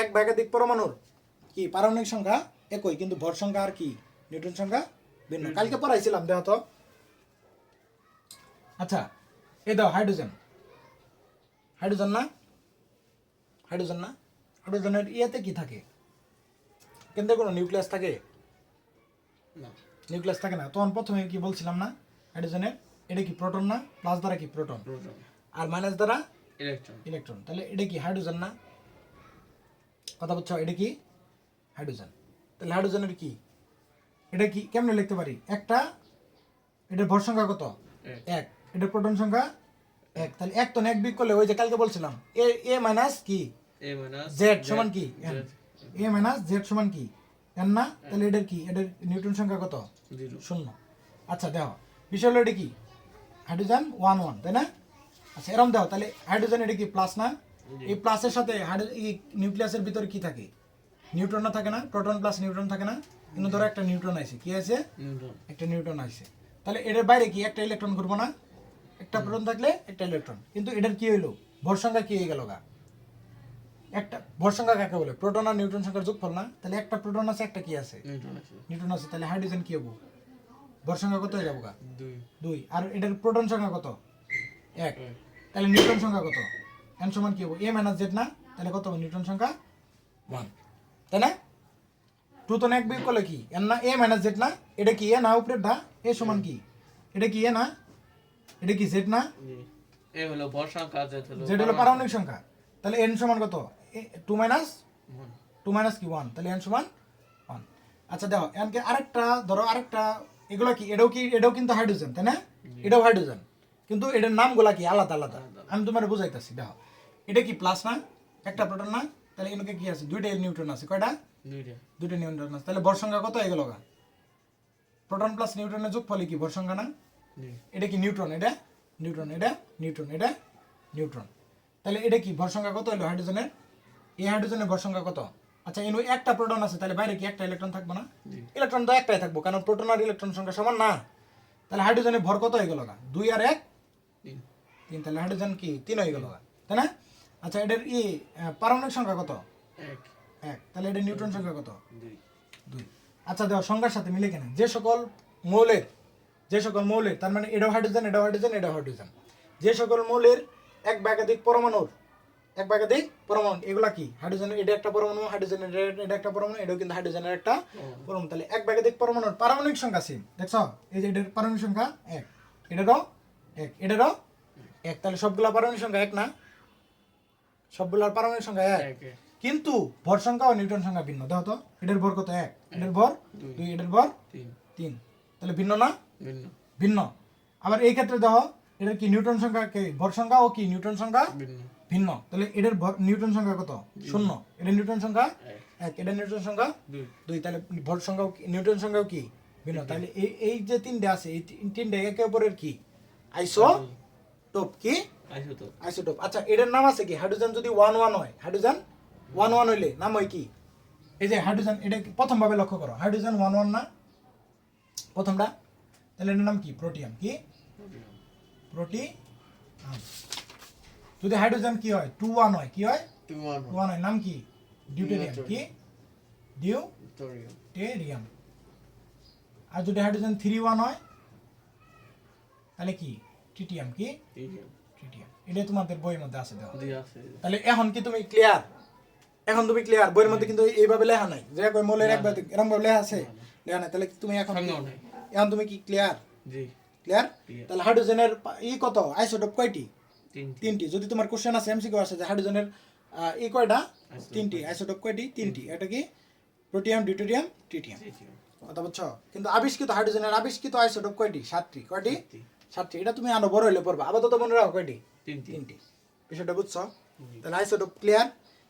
Speaker 1: এক ব্যাগতিক পরমাণুর কি পারমাণবিক সংখ্যা একই, কিন্তু ভর সংখ্যা আর কি নিউটন সংখ্যা ভিন্ন। কালকে পড়াইছিলাম, দেখো তো। আচ্ছা, এই দাও হাইড্রোজেন। হাইড্রোজেন না? হাইড্রোজেন না? হাইড্রোজেনের ইয়েতে কি থাকে? কেন্দ্রে কোনো নিউক্লিয়াস থাকে?
Speaker 2: না।
Speaker 1: নিউক্লিয়াস থাকে না। তখন প্রথমে কি বলছিলাম না, হাইড্রোজেনের এটা কি প্রোটন না? প্লাস দ্বারা কি প্রোটন,
Speaker 2: প্রোটন।
Speaker 1: আর মাইনাস দ্বারা
Speaker 2: ইলেকট্রন।
Speaker 1: ইলেকট্রন। তাহলে এটা কি হাইড্রোজেন না? কথা বলছো? এটা কি হাইড্রোজেন। তাহলে হাইড্রোজেনের কি, এটা কি কেমনে লিখতে পারি? একটা, এটার ভর সংখ্যা কত? এক। এটার প্রোটন সংখ্যা এক। তাহলে এক তো এক বিয়োগ করলে ওই যে কালকে বলছিলাম এ এ মাইনাস কি
Speaker 2: এ মাইনাস
Speaker 1: জেড সমান কি এন। এ মাইনাস জেড সমান কি এন না? তাহলে এটার কি, এটার নিউটন সংখ্যা কত?
Speaker 2: 0।
Speaker 1: শূন্য। আচ্ছা দেখো, বিষয় হলো এটা কি হাইড্রোজেন 1 1, তাই না? আচ্ছা এরকম দেখো, তাহলে হাইড্রোজেন এটা কি প্লাস না? এই প্লাসের সাথে এই নিউক্লিয়াসের ভিতরে কি থাকে? নিউট্রন না থাকে না? প্রোটন প্লাস নিউট্রন থাকে না? কিন্তু ধরো একটা নিউট্রন আছে, কি আছে?
Speaker 2: নিউটন।
Speaker 1: একটা নিউট্রন আছে। তাহলে এটার বাইরে কি একটা ইলেকট্রন ঘুরবো না? একটা প্রোটন থাকলে একটা ইলেকট্রন। কিন্তু এটার কি হইলো, ভর সংখ্যা কি হয়ে গেল গা? একটা ভর সংখ্যা কাকে বলে? প্রোটন আর নিউট্রন সংখ্যার যোগফল না? তাহলে একটা প্রোটন আছে, একটা কি আছে?
Speaker 2: নিউটন আছে।
Speaker 1: নিউট্রন আছে। তাহলে হাইড্রোজেন কি হবো? ভর সংখ্যা কত হয়ে যাবো গা?
Speaker 2: 2।
Speaker 1: 2। আর এটার প্রোটন সংখ্যা কত? 1। তাহলে নিউটন সংখ্যা কত? এন সমান কি হবো? এ মাইনাস জেড না? তাহলে কত হবে নিউটন সংখ্যা? 1, তাই না? 2 তো এক বিয়োগ করলে কি এন না? এ মাইনাস জেড না? এটা কি এ না? উপরের দা এ সমান কি? এটা কি এ না? এটা কি জেড না?
Speaker 2: এ হলো ভর সংখ্যা,
Speaker 1: জেড হলো পারমাণবিক সংখ্যা। তাহলে এন সমান কত? 2 মাইনাস
Speaker 2: 1।
Speaker 1: 2 মাইনাস কি 1, তাহলে এন সমান 1। আচ্ছা দেখো, এনকে আরেকটা ধরো, আরেকটা এগুলো কি, এটাও কিন্তু হাইড্রোজেন, তাই না? এটাও হাইড্রোজেন, কিন্তু এটার নামগুলা কি আলাদা আলাদা। আমি তোমার বুঝাইতেছি, দেখো এটা কি প্লাস না? একটা প্রোটন না? তাহলে এনকে কি আছে? দুইটা নিউট্রন আছে। কয়টা?
Speaker 2: 2টা।
Speaker 1: দুইটা নিউট্রন আছে। তাহলে ভর সংখ্যা কত হয়ে গেল গা? প্রোটন প্লাস নিউট্রনের যোগফলে কি ভর সংখ্যা না? এটা কি নিউট্রন, এটা নিউট্রন, এটা নিউট্রন, এটা নিউট্রন। তাহলে এটা কি ভর সংখ্যা কত হলো হাইড্রোজেনের? এই হাইড্রোজেনের ভর সংখ্যা কত? আচ্ছা এর একটা প্রোটন আছে, তাহলে বাইরে কি একটা ইলেকট্রন থাকবে না? ইলেকট্রন তো একটাই থাকবো, কারণ প্রোটন আর ইলেকট্রন সংখ্যা সমান না। তাহলে হাইড্রোজেনের ভর কত হয়ে গেল গা? 2 আর 1 3। তাহলে হাইড্রোজেন কি 3 হয়ে গেল গা, তাই না? আচ্ছা এটার পারমাণবিক সংখ্যা কত? 1। তাহলে এটার নিউট্রন সংখ্যা কত? 2। আচ্ছা দেখো, সংখ্যার সাথে মিলে কেন? যে সকল মৌলের তার মানে এটাও হাইড্রোজেন, এটাও হাইড্রোজেন, এটাও হাইড্রোজেন, যে সকল মৌলের এক বা একাধিক পরমাণু, এগুলা কি হাইড্রোজেন? এটা একটা পরমাণু, হাইড্রোজেন এটা একটা পরমাণু, এটাও কিন্তু হাইড্রোজেনের একটা পরমাণু। তাহলে এক বা একাধিক পরমাণুর পারমাণবিক সংখ্যা সেম, দেখছো? এই যে এটার পারমাণবিক সংখ্যা 1, এটারও 1, এটারও 1। তাহলে সবগুলা পারমাণবিক সংখ্যা 1 না? সবগুলার পারমাণবিক সংখ্যা 1, কিন্তু ভর সংখ্যা ও নিউটন সংখ্যা ভিন্ন। দেখো তো, এটার ভর কত? 1, এটার ভর 2, এটার ভর 3। তাহলে ভিন্ন না? ভিন্ন। আবার এই ক্ষেত্রে দেখো, এটার কি নিউটন সংখ্যা, ভর সংখ্যা ও কি নিউটন সংখ্যা ভিন্ন। তাহলে এটার নিউটন সংখ্যা কত? 0। এটার নিউটন সংখ্যা 1, এটার নিউটন সংখ্যা 2। তাহলে ভর সংখ্যা নিউটন সংখ্যাও কি ভিন্ন। তাহলে এই যে তিনটে আছে, এই তিনটে একে অপরের কি আইসোটোপ। কি আইসোটোপ? আচ্ছা এটার নাম আছে কি? হাইড্রোজেন যদি 1 1 হয়, হাইড্রোজেন 1 1 হইলে নাম হয় কি? এই যে হাইড্রোজেন, এটা প্রথম ভাবে লক্ষ্য করো, হাইড্রোজেন 1 1 না প্রথমটা? তাহলে এটার নাম কি? প্রোটিয়াম। কি প্রোটিয়াম। যদি হাইড্রোজেন কি হয় 2 1 হয়, কি হয় 2 1 হয়, নাম কি? ডিউটেরিয়াম। কি ডিউটেরিয়াম। আর যদি হাইড্রোজেন 3 1 হয় তাহলে কি? ট্রিটিয়াম। কি ট্রিটিয়াম। এটা তোমাদের বইয়ের মধ্যে আছে, দেখো। তাহলে এখন কি তুমি ক্লিয়ার? এখন তুমি ক্লিয়ার? বইয়ের মধ্যে কিন্তু এইভাবে লেখা নাই যে কই মৌলের একবার এরকম ভাবে লেখা আছে। লেখা নাই, তাহলে তুমি এখন
Speaker 2: সংজ্ঞাও নাই।
Speaker 1: এখন তুমি কি ক্লিয়ার?
Speaker 2: জি
Speaker 1: ক্লিয়ার?
Speaker 2: Clear.
Speaker 1: তাহলে হাইড্রোজেনের কত, আইসোটোপ কয়টি?
Speaker 2: তিনটি
Speaker 1: তিনটি। যদি তোমার কোশ্চেন আছে এমসিকিউ আছে যে হাইড্রোজেনের কয়টা?
Speaker 2: Isotope
Speaker 1: তিনটি।
Speaker 2: কয়টি?
Speaker 1: আইসোটোপ কয়টি? তিনটি। এটা কি প্রোটিয়াম, ডিউটেরিয়াম, ট্রিটিয়াম।
Speaker 2: তৃতীয়
Speaker 1: কথা বুঝছো? কিন্তু আবিষ্কৃত হাইড্রোজেনের আবিষ্কৃত আইসোটোপ কয়টি? 7টি। কয়টি?
Speaker 2: সাতটি।
Speaker 1: 7টি। এটা তুমি আরো বড় হইলে পড়বা, আপাতত মনে রাখো কয়টি?
Speaker 2: তিনটি
Speaker 1: তিনটি। বিষয়টা বুঝছো?
Speaker 2: জি।
Speaker 1: তাহলে আইসোটোপ ক্লিয়ার।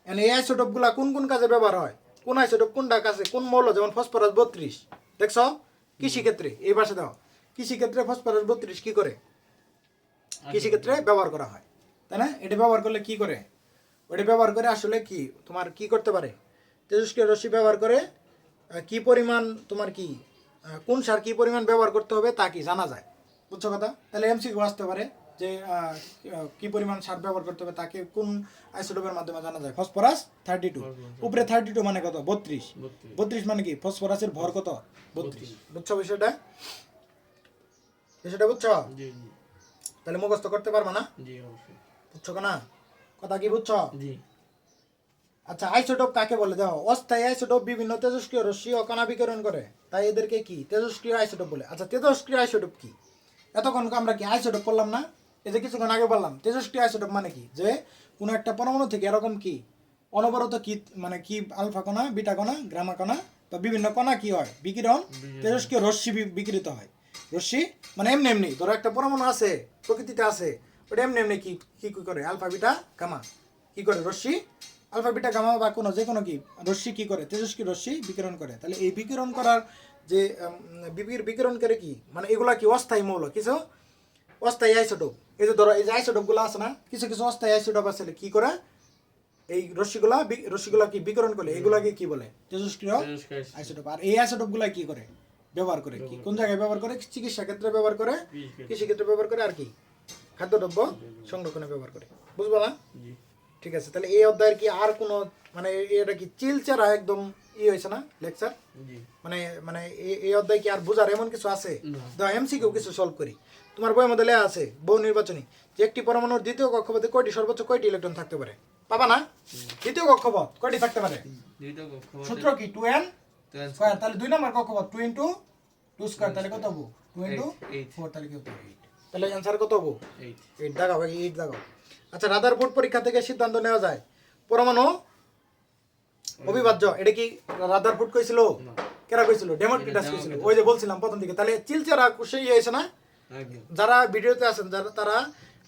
Speaker 1: এন্ড এই আইসোটোপ গুলা কোন কোন কাজে ব্যবহার হয়? কোন আইসোটোপ কোনটা কাজে, কোন মৌল, যেমন ফসফরাস 32 দেখছো কৃষি ক্ষেত্রে, এই পাশে দাও, কৃষি ক্ষেত্রে ফসফরাস 32 কি করে? কৃষি ক্ষেত্রে ব্যবহার করা হয়, তাই না? এটা ব্যবহার করলে কি করে? ওটা ব্যবহার করে আসলে কি তোমার কি করতে পারে? তেজস্ক্রিয় রশ্মি ব্যবহার করে কি পরিমাণ তোমার কি কোন সার কি পরিমাণ ব্যবহার করতে হবে তা কি জানা যায়। বুঝছো কথা? তাহলে এমসিকিউ আসতে পারে যে কি পরিমাণ সার ব্যবহার করতে হবে তাকে কোন আইসোটোপের মাধ্যমে জানা যায়। ফসফরাস 32, উপরে 32 মানে কত? 32। 32 মানে কি? ফসফরাসের ভর কত? 32। বুঝছো বিষয়টা? বিষয়টা বুঝছো?
Speaker 2: জি জি
Speaker 1: তাহলে মুখস্থ করতে পারবা না?
Speaker 2: জি অবশ্যই
Speaker 1: বুঝছো না? কথা কি বুঝছো?
Speaker 2: জি
Speaker 1: আচ্ছা, আইসোটোপ কাকে বলে? দেখো, অস্থায়ী আইসোটোপ বিভিন্ন তেজস্ক্রিয় রশ্মি ও কণা বিকিরণ করে, তাই এদেরকে কি তেজস্ক্রিয় আইসোটোপ বলে। আচ্ছা, তেজস্ক্রিয় আইসোটোপ কি? এতক্ষণ আমরা কি আইসোটোপ বললাম না? এই যে কিছুক্ষণ আগে বললাম তেজস্ক্রিয় আইসোটোপ মানে কি, যে কোনো একটা পরমাণু থেকে এরকম কি অনবরত কি মানে কি আলফা কণা, বিটা কণা, গামা কণা বা বিভিন্ন কণা কি হয়? বিকিরণ, তেজস্ক্রিয় রশ্মি বিকিরিত হয়। রশ্মি মানে এমনি এমনি ধরো একটা পরমাণু আছে, প্রকৃতিতে আছে, ওটা এমনি এমনি কি কি কি করে? আলফা বিটা গামা কি করে? রশ্মি আলফা বিটা গামা বা কোনো যে কোনো কি রশ্মি কি করে? তেজস্ক্রিয় রশ্মি বিকিরণ করে। তাহলে এই বিকিরণ করার যে বিকিরণ করে কি মানে এগুলা কি অস্থায়ী মৌল, কিছু অস্থায়ী আইসোটোপ। এই যে ধরো এই যে আইসোটোপগুলো আছে না, কিছু কিছু অস্থায়ী আইসোটোপ আছে, কি করে এই রশ্মিগুলা কি বিকিরণ করে, এগুলাকে কি বলে? তেজস্ক্রিয়
Speaker 2: তেজস্ক্রিয়
Speaker 1: আইসোটোপ। আর এই আইসোটোপগুলা কি করে? ব্যবহার করে কি কোন জায়গায় ব্যবহার করে? চিকিৎসা ক্ষেত্রে ব্যবহার করে, কৃষি ক্ষেত্রে ব্যবহার করে, আর কি খাদ্যদ্রব্য সংরক্ষণে ব্যবহার করে। বুঝবো না?
Speaker 2: জি
Speaker 1: ঠিক আছে। তাহলে এই অধ্যায়ের কি আর কোনো মানে এটা কি চিলচারা একদম হয়েছে না লেকচার?
Speaker 2: জি
Speaker 1: মানে মানে এই অধ্যায় কি আর বোঝার এমন কিছু আছে?
Speaker 2: না।
Speaker 1: দাও এমসিকিউ কিছু সলভ করি। তোমার বইয়ের মধ্যে লেখা আছে বহু নির্বাচনী যে একটি পরমাণুর দ্বিতীয় কক্ষপথে সর্বোচ্চ কয়টি ইলেকট্রন থাকতে পারে? পাবা না? দ্বিতীয় কক্ষপথ কয়টি থাকতে পারে?
Speaker 2: দুইটা কক্ষপথে
Speaker 1: সূত্র কি? 2n square. তাহলে 2 নম্বর কক্ষপথ 2 ইনটু 2 স্কয়ার, তাহলে কত হবে? 2 ইনটু 4, তাহলে কি হবে? 8। তাহলে অ্যানসার কত হবে? 8 দাগাও, 8 দাগাও। আচ্ছা, রাদারফোর্ড পরীক্ষা থেকে সিদ্ধান্ত নেওয়া যায় পরমাণু অবিভাজ্য। এটা কি রাদারফোর্ড কইছিল? কেরা কইছিল? ডেমোক্রিটাস কইছিল। ওই যে বলছিলাম প্রথম দিকে। তাহলে চিলচারা সেই হয়েছে না?
Speaker 2: একদম
Speaker 1: যারা ভিডিওতে আছেন যারা তারা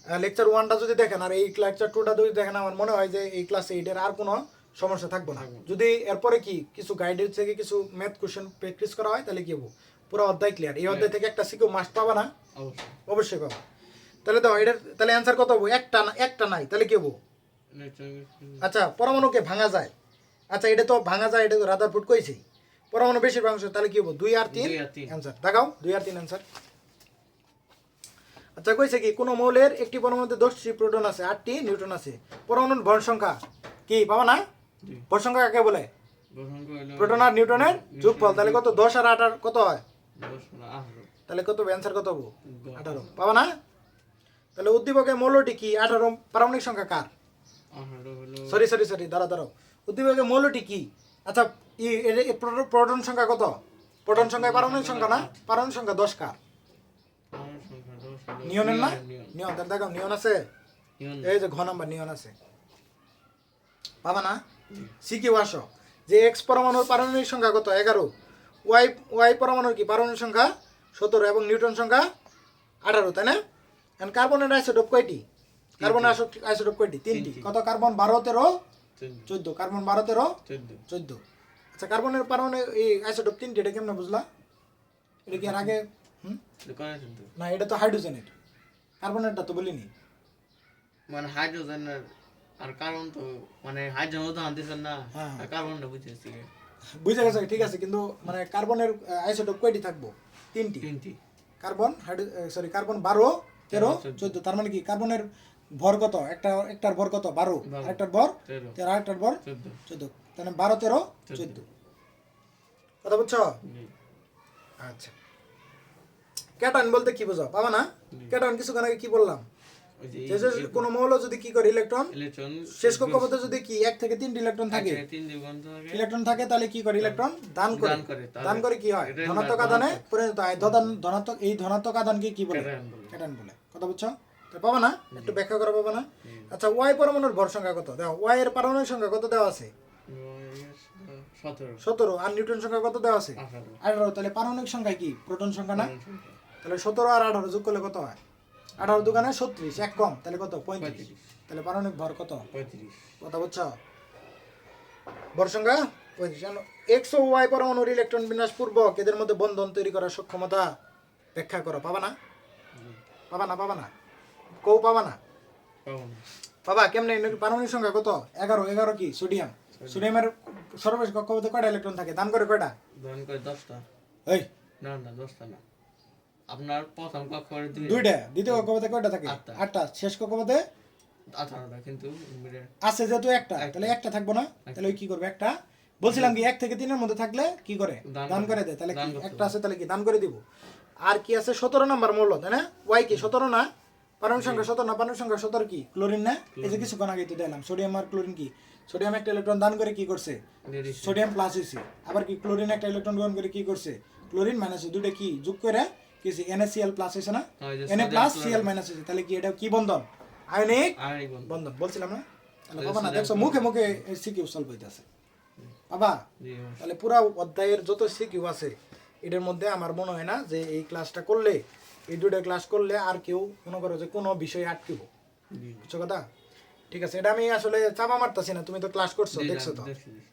Speaker 1: লেকচার 1টা যদি দেখেন আর এই লেকচার 2টা যদি দেখেন, আমার মনে হয় যে এই ক্লাস 8 এর আর কোনো সমস্যা থাকবে না। যদি এরপরে কি কিছু গাইডের থেকে কিছু ম্যাথ কোশ্চেন প্র্যাকটিস করা হয়, তাহলে কি হবো? পুরো অধ্যায় ক্লিয়ার। এই অধ্যায় থেকে একটা সিকিউ মাস্ট পাবা না?
Speaker 2: অবশ্যই
Speaker 1: অবশ্যই পাবা। তাহলে দাও এটার তাহলে অ্যান্সার কত হবো? একটা নাই, তাহলে কি হবো? আচ্ছা, পরমাণুকে ভাঙা যায়। আচ্ছা, এটা তো ভাঙা যায়, এটা তো রাদারফোর্ড কইছে। পরমাণু বেশির অংশ, তাহলে কি হবো? 2 আর 3 অ্যান্সার দেখাও। 2 আর 3 অ্যান্সার। আচ্ছা, কইছে কি কোন মৌলের একটি পরমাণুতে 10টি প্রোটন আছে, 8টি নিউট্রন আছে। পরমাণুর ভর সংখ্যা কি পাবা না? ভর সংখ্যা কাকে বলে? প্রোটন আর নিউট্রনের যোগফল। তাহলে কত? 10 আর 8 আর কত হয়?
Speaker 2: 10 18
Speaker 1: তাহলে কত? অ্যান্সার কত হবো? 18 পাবা না? তাহলে উদ্দীপকের মৌলটি কি? 18 পারমাণবিক সংখ্যা কার?
Speaker 2: 18 হলো
Speaker 1: সরি দাঁড়াও। উদ্দীপকের মৌলটি কি? আচ্ছা, প্রোটন সংখ্যা কত? প্রোটন সংখ্যা পারমাণবিক সংখ্যা না? পারমাণবিক সংখ্যা 10 কার?
Speaker 2: আমার সংখ্যা 10 হলো
Speaker 1: নিয়নের না?
Speaker 2: নিয়ন।
Speaker 1: নিয়ন। তাহলে দেখো নিয়ন আছে,
Speaker 2: নিয়ন
Speaker 1: এই যে ঘ নাম্বার নিয়ন আছে। পাবা না? সিকিউ আসো যে এক্স পরমাণুর পারমাণবিক সংখ্যা কত? 11। ওয়াই পরমাণুর কি পারমাণবিক সংখ্যা 17 এবং নিউট্রন সংখ্যা 18, তাই না? এখন কার্বনের আইসোটোপ কয়টি? কার্বনের আইসোটোপ কয়টি? 3টি। কত? কার্বন 12, 13, 14। কার্বন 12, 13, 14। আচ্ছা, কার্বনের পারমাণবিক এই আইসোটোপ 3টি, এটা কেমনে বুঝলা? এটা কি আর আগে না? এটা তো হাইড্রোজেনের। কার্বনেরটা তো বলিনি।
Speaker 2: মানে হাইড্রোজেনের আর কার্বন তো মানে হাইড্রোজেন উদাহরণ দিছেন না,
Speaker 1: হ্যাঁ।
Speaker 2: আর কার্বনটা বুঝেছি।
Speaker 1: বুঝে গেছে, ঠিক আছে। কিন্তু মানে কার্বনের আইসোটোপ কয়টি থাকবো? 3টি। Carbon carbon 12, 13, 14। তার মানে কি কার্বনের ভর কত? একটার ভর কত? 12, আরেকটার ভর 13, আরেকটার ভর 14। তাহলে 12, 13, 14। কথা বুঝছো? আচ্ছা, ক্যাটায়ন বলতে কি বোঝো? পাবা না? ক্যাটায়ন কিছুক্ষণ আগে কি বললাম?
Speaker 2: ওই যে
Speaker 1: যে কোনো মৌল যদি কি করে ইলেকট্রন
Speaker 2: ইলেকট্রন
Speaker 1: শেষ কক্ষপথে যদি কি 1 থেকে 3 ইলেকট্রন থাকে,
Speaker 2: 3 যুগান্ত থাকে,
Speaker 1: ইলেকট্রন থাকে, তাহলে কি করে ইলেকট্রন দান করে। দান করে কি হয়? ধনাত্মক আধানে পরিণত হয়। ধনাত্মক, এই ধনাত্মক আধানকে কি বলে? ক্যাটায়ন বলে। কথা বুঝছো? তো পাবা না? একটু ব্যাখ্যা করা পাবা না? আচ্ছা, ওয়াই পরমাণুর ভর সংখ্যা কত? দেখো ওয়াই এর পারমাণবিক সংখ্যা কত দেওয়া আছে? 17। আর নিউটন সংখ্যা কত দেওয়া আছে? 18। তাহলে পারমাণবিক সংখ্যা কি? প্রোটন সংখ্যা না? তাহলে 17 আর 18 যোগ করলে কত হয়? 18 দুগানে 36, এক কম, তাহলে কত? 35। তাহলে পারমাণবিক ভর কত?
Speaker 2: 35।
Speaker 1: কথা বুঝছো? ভর সংখ্যা 35। এক্স ও ওয়াই পরমাণুর ইলেকট্রন বিন্যাস পূর্বক এদের মধ্যে বন্ধন তৈরি করার সক্ষমতা ব্যাখ্যা করো। পাবা না? পাবা না? পাবা না? কও পাবা না? পাবা কেমনে? পারমাণবিক সংখ্যা কত? 11। 11 কি? সোডিয়াম। সোডিয়ামের সর্বশেষ কক্ষপথে কয়টা ইলেকট্রন থাকে? দান করে কয়টা?
Speaker 2: দান করে 10টা।
Speaker 1: এই
Speaker 2: না 10টা না, আপনার প্রথম কক্ষপথে
Speaker 1: 2টা, দ্বিতীয় কক্ষপথে কয়টা থাকে? 8টা। শেষ কক্ষপথে
Speaker 2: 18টা, কিন্তু
Speaker 1: আছে যেহেতু একটা, তাহলে একটা থাকবো না? তাহলে ওই কি করবে? একটা বলছিলাম কি 1 থেকে 3 এর মধ্যে থাকলে কি করে? দান করে দেয়। তাহলে কি একটা আছে, তাহলে কি দান করে দিব। আর কি আছে? 17 নাম্বার মৌল, তাই না? ওয়াই কি 17 না? পারমাণবিক সংখ্যা 17 না? পারমাণবিক সংখ্যা 17 কি? ক্লোরিন না? এই যে কিছুক্ষণ আগে তো দিলাম, সোডিয়াম আর ক্লোরিন কি? সোডিয়াম একটা ইলেকট্রন দান করে কি করছে? সোডিয়াম প্লাস হইছে। আবার কি ক্লোরিন একটা ইলেকট্রন গ্রহণ করে কি করছে? Chlorine minus. দুটো কি যোগ করে কি হইছে? NaCl প্লাস হইছে না? Na প্লাস Cl মাইনাস হইছে। তাহলে কি এটা কি বন্ধন? আয়নিক বন্ধন। বলছিলাম না? তাহলে বাবা না, দেখছো মুখে মুখে সিকিউ সলভ হইতাছে। বাবা তাহলে পুরা অধ্যায়ের যত সিকিউ আছে এটার মধ্যে আমার মনে হয় না যে এই ক্লাসটা করলে, এই দুটো ক্লাস করলে আর কেউ মনে করো যে কোনো বিষয় আটকিব। বুঝছো কথা? ঠিক আছে, এটা আমি আসলে চাপা মারতাছি না, তুমি তো ক্লাস করছো, দেখছো তো।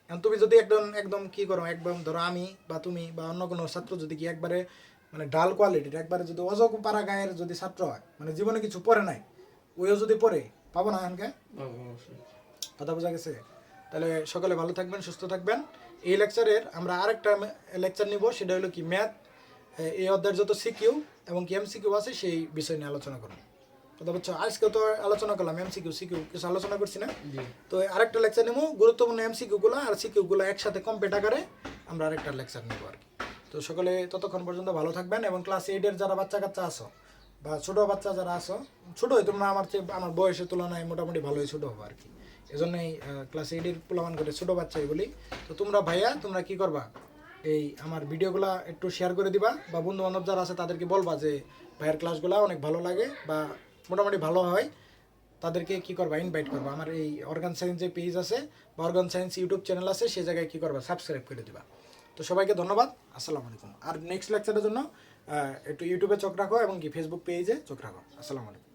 Speaker 1: এখন তুমি যদি একদম কি করো, একদম ধরো আমি বা তুমি বা অন্য কোনো ছাত্র যদি কি একবারে মানে ডাল কোয়ালিটির, একবারে যদি অযোগ্য পারা গায়ের যদি ছাত্র হয়, মানে জীবনে কিছু পড়ে নাই, ওইও যদি পড়ে, পাবো না এখানকে? কথা বোঝা গেছে? তাহলে সকলে ভালো থাকবেন, সুস্থ থাকবেন। এই লেকচারের আমরা আরেকটা লেকচার নিব, সেটা হলো কি ম্যাথ, এই অধ্যায়ের যত সিকিউ এবং কি এমসিকিউ আছে সেই বিষয় নিয়ে আলোচনা করব। কথা বলছো? আজকে তো আলোচনা করলাম এমসিকিউ সিকিউ কিছু আলোচনা করছি না? তো আরেকটা লেকচার নিব, গুরুত্বপূর্ণ এমসিকিউ গুলো আর সিকিউ গুলো একসাথে কম্পেট আকারে আমরা আরেকটা লেকচার নিব আর কি। তো সকলে ততক্ষণ পর্যন্ত ভালো থাকবেন। এবং ক্লাস 8 এর যারা বাচ্চা কাচ্চা আসো বা ছোটো বাচ্চা যারা আসো, ছোটোই তোমরা আমার চেয়ে, আমার বয়সের তুলনায় মোটামুটি ভালোই ছোটো হবো আর কি, এজন্যই ক্লাস 8 এর পোলামান করে ছোটো বাচ্চাই বলি। তো তোমরা ভাইয়া তোমরা কি করবা, এই আমার ভিডিওগুলা একটু শেয়ার করে দিবা, বা বন্ধু বান্ধব যারা আছে তাদেরকে বলবা যে ভাইয়ের ক্লাসগুলো অনেক ভালো লাগে বা মোটামুটি ভালো হয়, তাদেরকে কি করবা, ইনভাইট করবা। আমার এই অর্গান সায়েন্স যে পেজ আছে বা অর্গান সায়েন্স ইউটিউব চ্যানেল আছে, সেই জায়গায় কি করবা, সাবস্ক্রাইব করে দিবা। তো সবাইকে ধন্যবাদ, আসসালামু আলাইকুম। আর নেক্সট লেকচারের জন্য একটু ইউটিউবে চোখ রাখো এবং কি ফেসবুক পেজে চোখ রাখো। আসসালামু আলাইকুম।